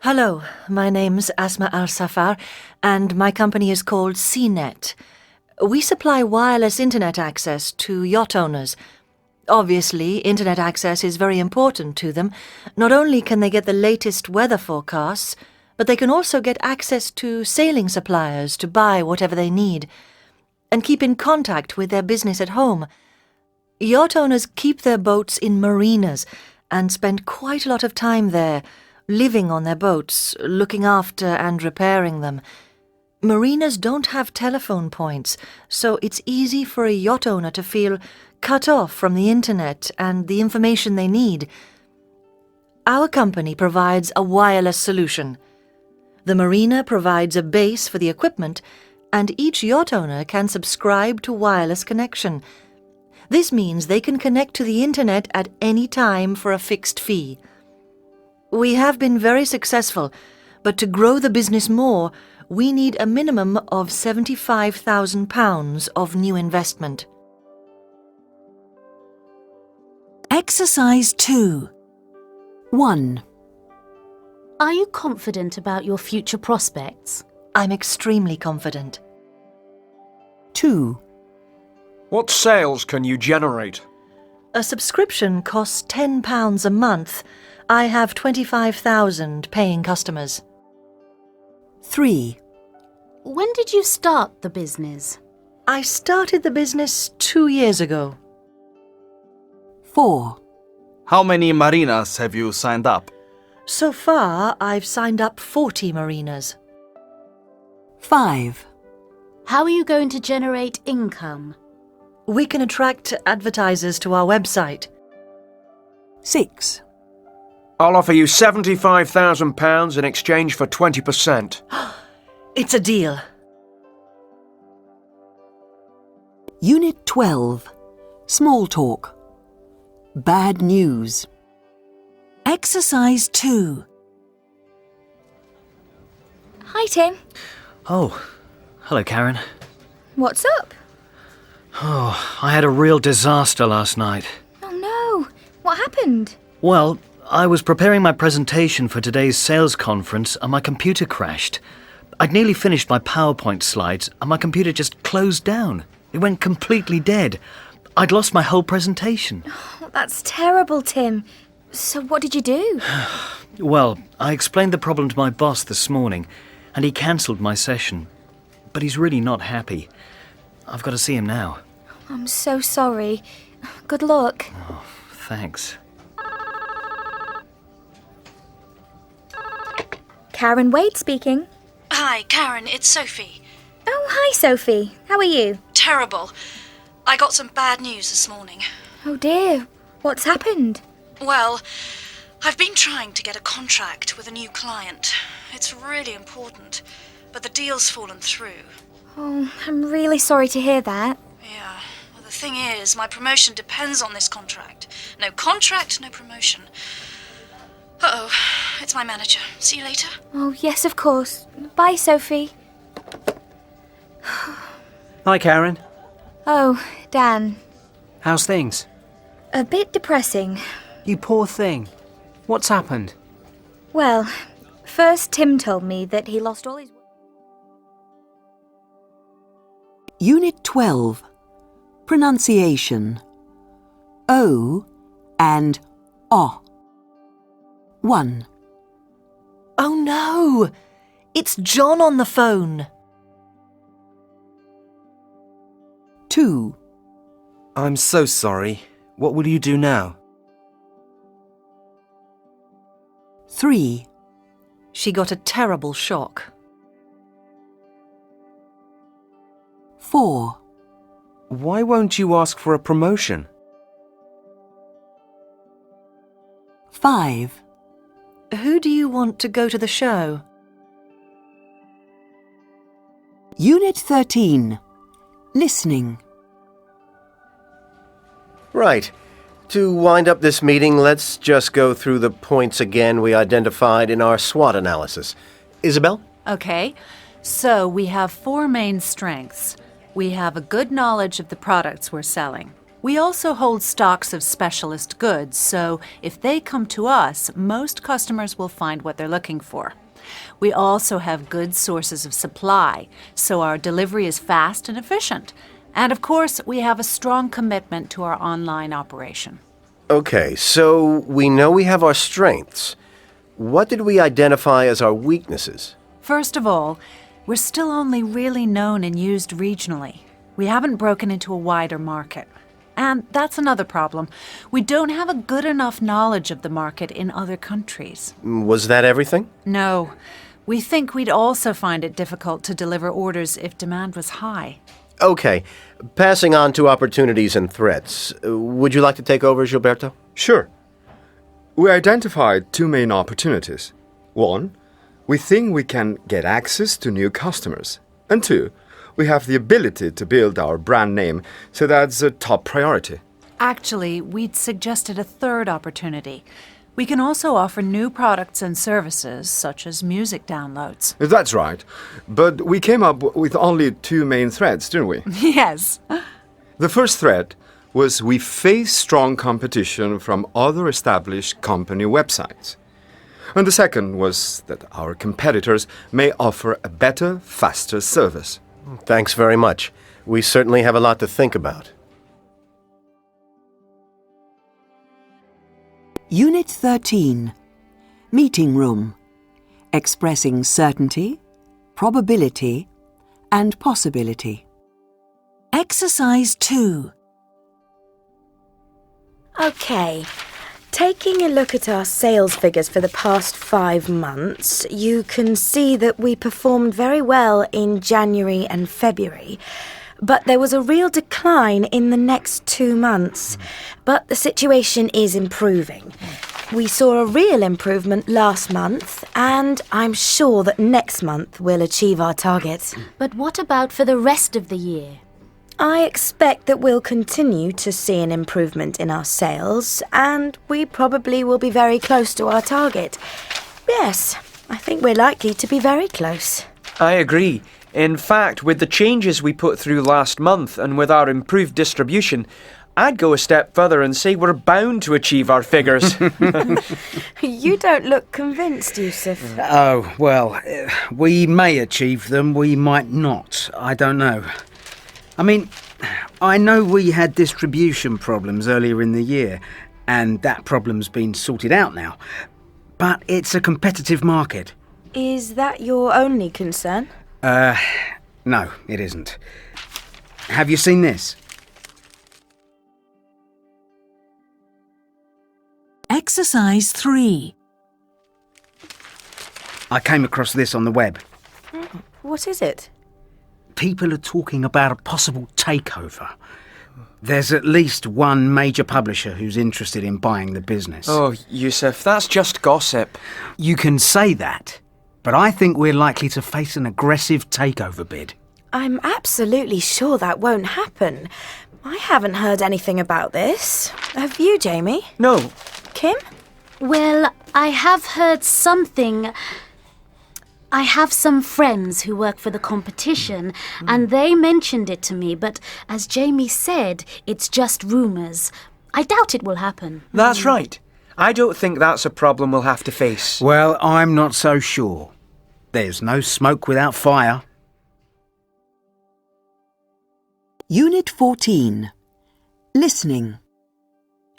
S2: Hello, my name's Asma Al-Safar, and my company is called CNET. We supply wireless internet access to yacht owners. Obviously, internet access is very important to them. Not only can they get the latest weather forecasts, but they can also get access to sailing suppliers to buy whatever they need, and keep in contact with their business at home. Yacht owners keep their boats in marinas and spend quite a lot of time there, living on their boats, looking after and repairing them. Marinas don't have telephone points, so it's easy for a yacht owner to feel cut off from the internet and the information they need. Our company provides a wireless solution. The marina provides a base for the equipment, and each yacht owner can subscribe to wireless connection. This means they can connect to the internet at any time for a fixed fee. We have been very successful, but to grow the business more, we need a minimum of £75,000 of new investment.
S4: Exercise 2.
S3: 1.
S6: Are you confident about your future prospects?
S2: I'm extremely confident.
S3: 2.
S18: What sales can you generate?
S2: A subscription costs £10 a month. I have 25,000 paying customers.
S3: 3.
S6: When did you start the business?
S2: I started the business 2 years ago.
S3: 4.
S12: How many marinas have you signed up?
S2: So far, I've signed up 40 marinas.
S3: 5.
S6: How are you going to generate income?
S2: We can attract advertisers to our website.
S3: 6.
S18: I'll offer you £75,000 in exchange for 20%.
S2: It's a deal.
S3: Unit 12. Small talk. Bad news.
S4: Exercise 2.
S8: Hi, Tim.
S9: Oh, hello, Karen.
S8: What's up?
S9: Oh, I had a real disaster last night.
S8: Oh, no. What happened?
S9: Well, I was preparing my presentation for today's sales conference and my computer crashed. I'd nearly finished my PowerPoint slides and my computer just closed down. It went completely dead. I'd lost my whole presentation.
S8: Oh, that's terrible, Tim. So what did you do?
S9: Well, I explained the problem to my boss this morning and he cancelled my session. But he's really not happy. I've got to see him now.
S8: I'm so sorry. Good luck.
S9: Oh, thanks.
S8: Karen Wade speaking.
S20: Hi, Karen, it's Sophie.
S8: Oh, hi, Sophie. How are you?
S20: Terrible. I got some bad news this morning.
S8: Oh, dear. What's happened?
S20: Well, I've been trying to get a contract with a new client. It's really important, but the deal's fallen through.
S8: Oh, I'm really sorry to hear that.
S20: Yeah, well, the thing is, my promotion depends on this contract. No contract, no promotion. Uh-oh, it's my manager. See you later.
S8: Oh, yes, of course. Bye, Sophie.
S11: Hi, Karen.
S8: Oh, Dan.
S11: How's things?
S8: A bit depressing.
S11: You poor thing. What's happened?
S8: Well, first Tim told me that he lost all his...
S3: Unit 12. Pronunciation. O and O. 1.
S2: Oh no! It's John on the phone.
S3: 2.
S1: I'm so sorry. What will you do now?
S3: 3.
S2: She got a terrible shock.
S3: 4.
S1: Why won't you ask for a promotion?
S3: 5.
S2: Who do you want to go to the show?
S3: Unit 13. Listening.
S17: Right. To wind up this meeting, let's just go through the points again we identified in our SWOT analysis. Isabel?
S15: Okay, so we have 4 main strengths. We have a good knowledge of the products we're selling. We also hold stocks of specialist goods, so if they come to us, most customers will find what they're looking for. We also have good sources of supply, so our delivery is fast and efficient. And of course, we have a strong commitment to our online operation.
S17: Okay, so we know we have our strengths. What did we identify as our weaknesses?
S15: First of all, we're still only really known and used regionally. We haven't broken into a wider market. And that's another problem. We don't have a good enough knowledge of the market in other countries.
S17: Was that everything?
S15: No. We think we'd also find it difficult to deliver orders if demand was high.
S17: Okay, passing on to opportunities and threats. Would you like to take over, Gilberto?
S16: Sure. We identified 2 main opportunities. 1, we think we can get access to new customers. And 2, we have the ability to build our brand name, so that's a top priority.
S15: Actually, we'd suggested a third opportunity. We can also offer new products and services, such as music downloads.
S16: That's right. But we came up with only 2 main threats, didn't we?
S15: Yes.
S16: The first threat was we face strong competition from other established company websites. And the second was that our competitors may offer a better, faster service.
S17: Thanks very much. We certainly have a lot to think about.
S3: Unit 13. Meeting room. Expressing certainty, probability, and possibility.
S4: Exercise 2.
S5: Okay. Taking a look at our sales figures for the past 5 months, you can see that we performed very well in January and February. But there was a real decline in the next 2 months. But the situation is improving. We saw a real improvement last month, and I'm sure that next month we'll achieve our targets.
S6: But what about for the rest of the year?
S5: I expect that we'll continue to see an improvement in our sales, and we probably will be very close to our target. Yes, I think we're likely to be very close.
S18: I agree. In fact, with the changes we put through last month and with our improved distribution, I'd go a step further and say we're bound to achieve our figures.
S5: You don't look convinced, Yusuf.
S7: Oh, well, we may achieve them, we might not. I don't know. I mean, I know we had distribution problems earlier in the year, and that problem's been sorted out now. But it's a competitive market.
S5: Is that your only concern?
S7: No, it isn't. Have you seen this?
S4: Exercise 3.
S7: I came across this on the web.
S5: What is it?
S7: People are talking about a possible takeover. There's at least one major publisher who's interested in buying the business.
S18: Oh, Yusuf, that's just gossip.
S7: You can say that, but I think we're likely to face an aggressive takeover bid.
S5: I'm absolutely sure that won't happen. I haven't heard anything about this. Have you, Jamie?
S18: No.
S5: Kim?
S6: Well, I have heard something. I have some friends who work for the competition, and they mentioned it to me, but as Jamie said, it's just rumours. I doubt it will happen.
S18: That's right. I don't think that's a problem we'll have to face.
S7: Well, I'm not so sure. There's no smoke without fire.
S3: Unit 14. Listening.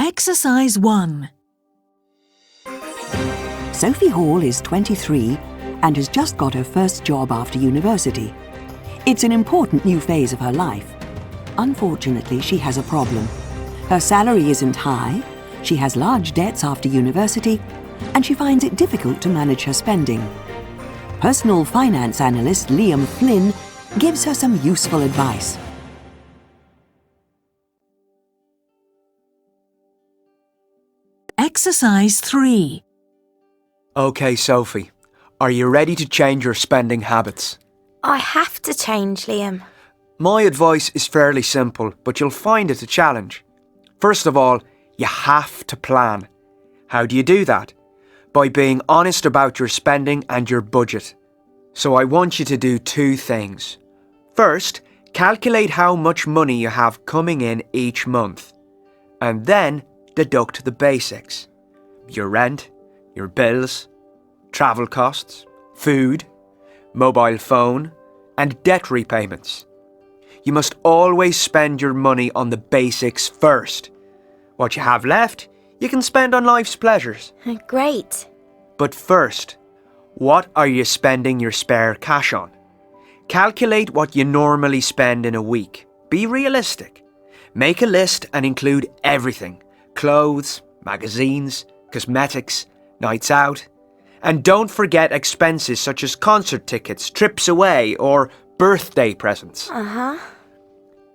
S4: Exercise 1.
S3: Sophie Hall is 23 and has just got her first job after university. It's an important new phase of her life. Unfortunately, she has a problem. Her salary isn't high, she has large debts after university, and she finds it difficult to manage her spending. Personal finance analyst Liam Flynn gives her some useful advice.
S4: Exercise 3.
S18: OK, Sophie. Are you ready to change your spending habits?
S5: I have to change, Liam.
S18: My advice is fairly simple, but you'll find it a challenge. First of all, you have to plan. How do you do that? By being honest about your spending and your budget. So I want you to do 2 things. First, calculate how much money you have coming in each month. And then deduct the basics. Your rent, your bills, travel costs, food, mobile phone, and debt repayments. You must always spend your money on the basics first. What you have left, you can spend on life's pleasures.
S5: Great.
S18: But first, what are you spending your spare cash on? Calculate what you normally spend in a week. Be realistic. Make a list and include everything. Clothes, magazines, cosmetics, nights out. And don't forget expenses such as concert tickets, trips away, or birthday presents.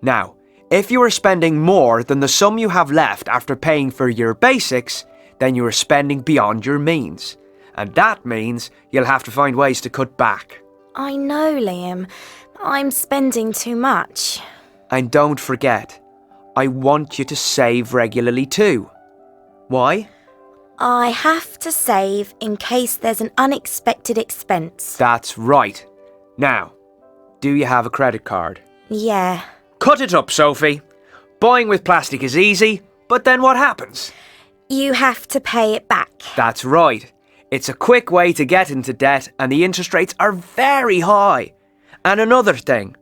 S18: Now, if you are spending more than the sum you have left after paying for your basics, then you are spending beyond your means. And that means you'll have to find ways to cut back.
S5: I know, Liam. I'm spending too much.
S18: And don't forget, I want you to save regularly too. Why?
S5: I have to save in case there's an unexpected expense.
S18: That's right. Now, do you have a credit card?
S5: Yeah.
S18: Cut it up, Sophie. Buying with plastic is easy, but then what happens?
S5: You have to pay it back.
S18: That's right. It's a quick way to get into debt, and the interest rates are very high. And another thing,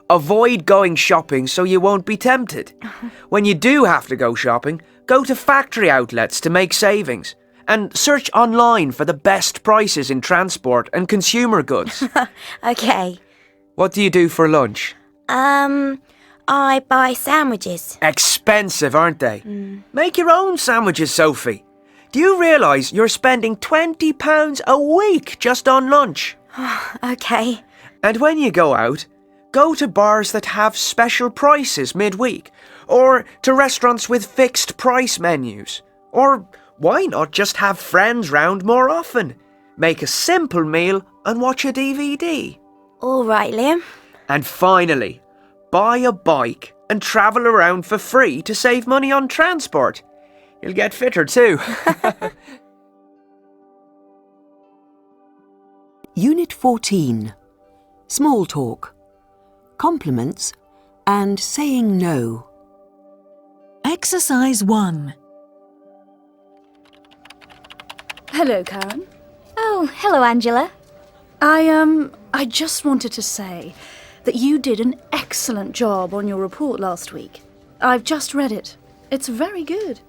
S18: avoid going shopping so you won't be tempted. When you do have to go shopping, go to factory outlets to make savings. And search online for the best prices in transport and consumer goods.
S5: Okay.
S18: What do you do for lunch?
S5: I buy sandwiches.
S18: Expensive, aren't they? Make your own sandwiches, Sophie. Do you realise you're spending £20 a week just on lunch?
S5: OK.
S18: And when you go out, go to bars that have special prices midweek, or to restaurants with fixed price menus. Or why not just have friends round more often? Make a simple meal and watch a DVD.
S5: All right, Liam.
S18: And finally, buy a bike and travel around for free to save money on transport. You'll get fitter too.
S3: Unit 14. Small talk. Compliments and saying no.
S4: Exercise 1.
S10: Hello, Karen.
S8: Oh, hello, Angela.
S10: I just wanted to say that you did an excellent job on your report last week. I've just read it. It's very good.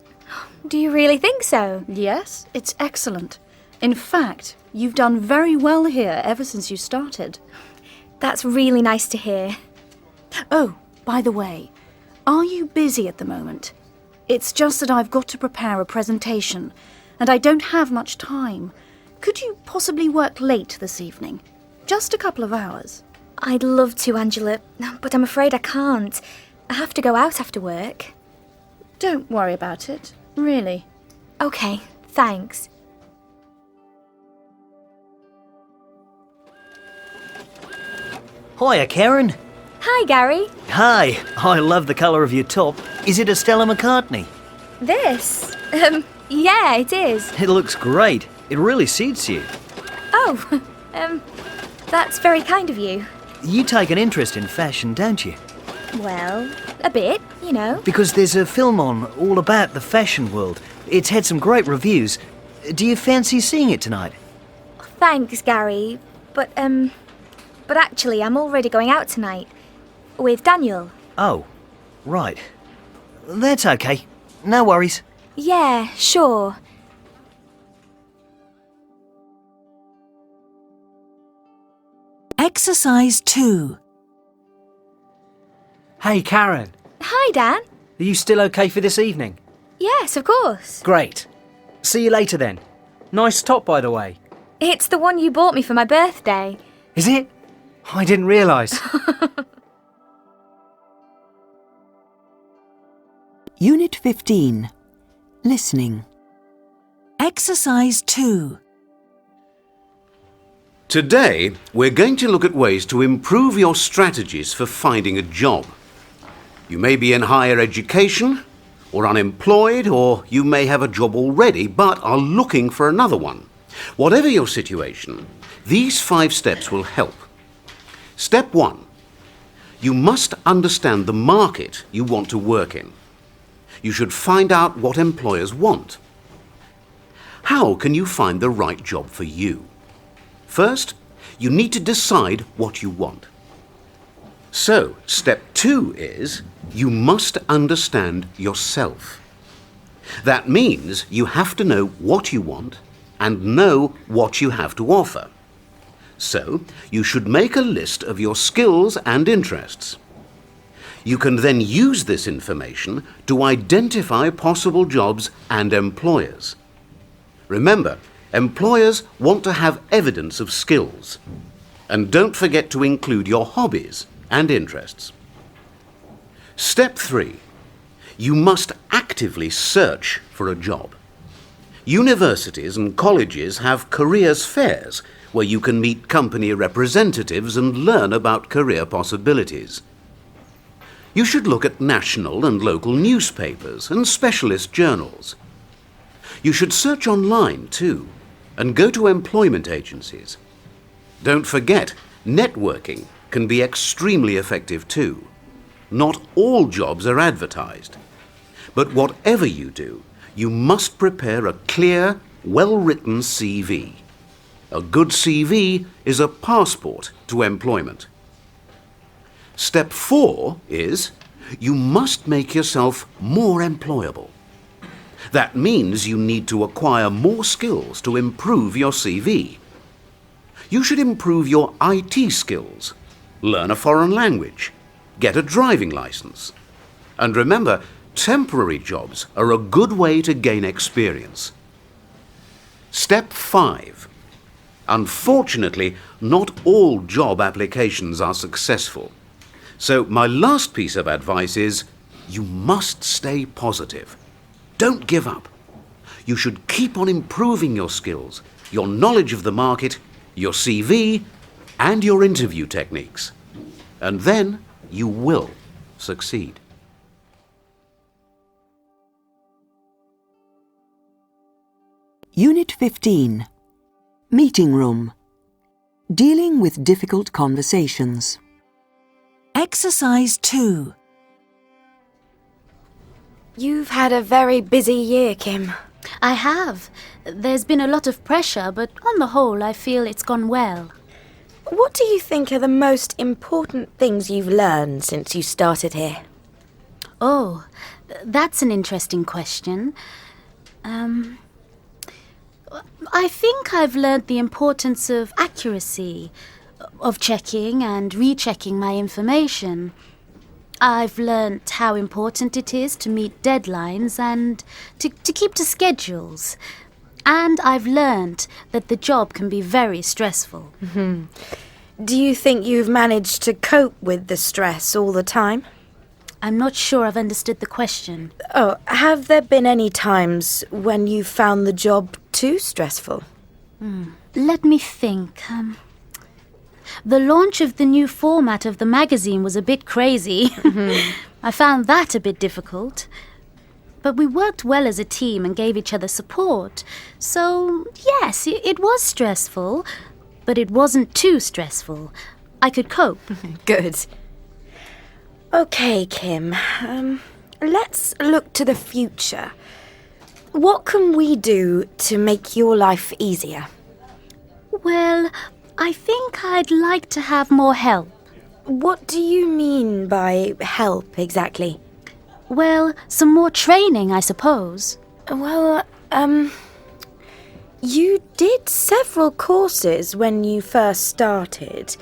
S8: Do you really think so?
S10: Yes, it's excellent. In fact, you've done very well here ever since you started.
S8: That's really nice to hear.
S10: Oh, by the way, are you busy at the moment? It's just that I've got to prepare a presentation, and I don't have much time. Could you possibly work late this evening? Just a couple of hours.
S8: I'd love to, Angela, but I'm afraid I can't. I have to go out after work.
S10: Don't worry about it, really.
S8: OK, thanks.
S9: Hiya, Karen.
S8: Hi, Gary.
S9: Hi. I love the colour of your top. Is it a Stella McCartney?
S8: This? Yeah, it is.
S9: It looks great. It really suits you.
S8: Oh, that's very kind of you.
S9: You take an interest in fashion, don't you?
S8: Well, a bit, you know.
S9: Because there's a film on all about the fashion world. It's had some great reviews. Do you fancy seeing it tonight?
S8: Thanks, Gary. But actually, I'm already going out tonight. With Daniel.
S9: Oh, right. That's okay. No worries.
S8: Yeah, sure.
S4: Exercise 2.
S11: Hey, Karen.
S8: Hi, Dan.
S11: Are you still okay for this evening?
S8: Yes, of course.
S11: Great. See you later then. Nice top, by the way.
S8: It's the one you bought me for my birthday.
S11: Is it? I didn't realise.
S3: Unit 15. Listening.
S4: Exercise 2.
S14: Today, we're going to look at ways to improve your strategies for finding a job. You may be in higher education, or unemployed, or you may have a job already but are looking for another one. Whatever your situation, these 5 steps will help. Step 1. You must understand the market you want to work in. You should find out what employers want. How can you find the right job for you? First, you need to decide what you want. So, step 2 is you must understand yourself. That means you have to know what you want and know what you have to offer. So, you should make a list of your skills and interests. You can then use this information to identify possible jobs and employers. Remember, employers want to have evidence of skills. And don't forget to include your hobbies and interests. Step 3. You must actively search for a job. Universities and colleges have careers fairs where you can meet company representatives and learn about career possibilities. You should look at national and local newspapers and specialist journals. You should search online too, and go to employment agencies. Don't forget, networking can be extremely effective too. Not all jobs are advertised. But whatever you do, you must prepare a clear, well-written CV. A good CV is a passport to employment. Step 4 is you must make yourself more employable. That means you need to acquire more skills to improve your CV. You should improve your IT skills, learn a foreign language, get a driving license. And remember, temporary jobs are a good way to gain experience. Step 5. Unfortunately, not all job applications are successful. So my last piece of advice is, you must stay positive. Don't give up. You should keep on improving your skills, your knowledge of the market, your CV, and your interview techniques. And then you will succeed.
S3: Unit 15. Meeting room. Dealing with difficult conversations.
S4: Exercise 2.
S5: You've had a very busy year, Kim.
S6: I have. There's been a lot of pressure, but on the whole, I feel it's gone well.
S5: What do you think are the most important things you've learned since you started here?
S6: Oh, that's an interesting question. I think I've learned the importance of accuracy, of checking and rechecking my information. I've learnt how important it is to meet deadlines and to keep to schedules. And I've learnt that the job can be very stressful.
S5: Mm-hmm. Do you think you've managed to cope with the stress all the time?
S6: I'm not sure I've understood the question.
S5: Oh, have there been any times when you found the job too stressful?
S6: Let me think. The launch of the new format of the magazine was a bit crazy. I found that a bit difficult. But we worked well as a team and gave each other support. So, yes, it was stressful, but it wasn't too stressful. I could cope.
S5: Good. Okay, Kim. Let's look to the future. What can we do to make your life easier?
S6: Well, I think I'd like to have more help.
S5: What do you mean by help, exactly?
S6: Well, some more training, I suppose.
S5: Well, you did several courses when you first started.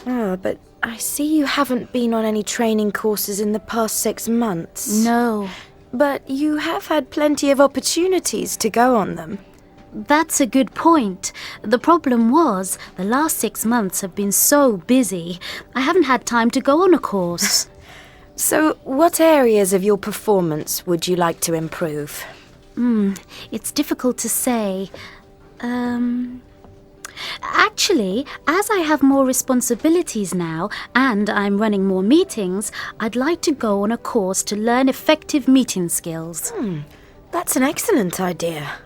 S5: Oh, but I see you haven't been on any training courses in the past 6 months.
S6: No.
S5: But you have had plenty of opportunities to go on them.
S6: That's a good point. The problem was, the last 6 months have been so busy. I haven't had time to go on a course.
S5: So, what areas of your performance would you like to improve?
S6: It's difficult to say. Actually, as I have more responsibilities now and I'm running more meetings, I'd like to go on a course to learn effective meeting skills.
S5: That's an excellent idea.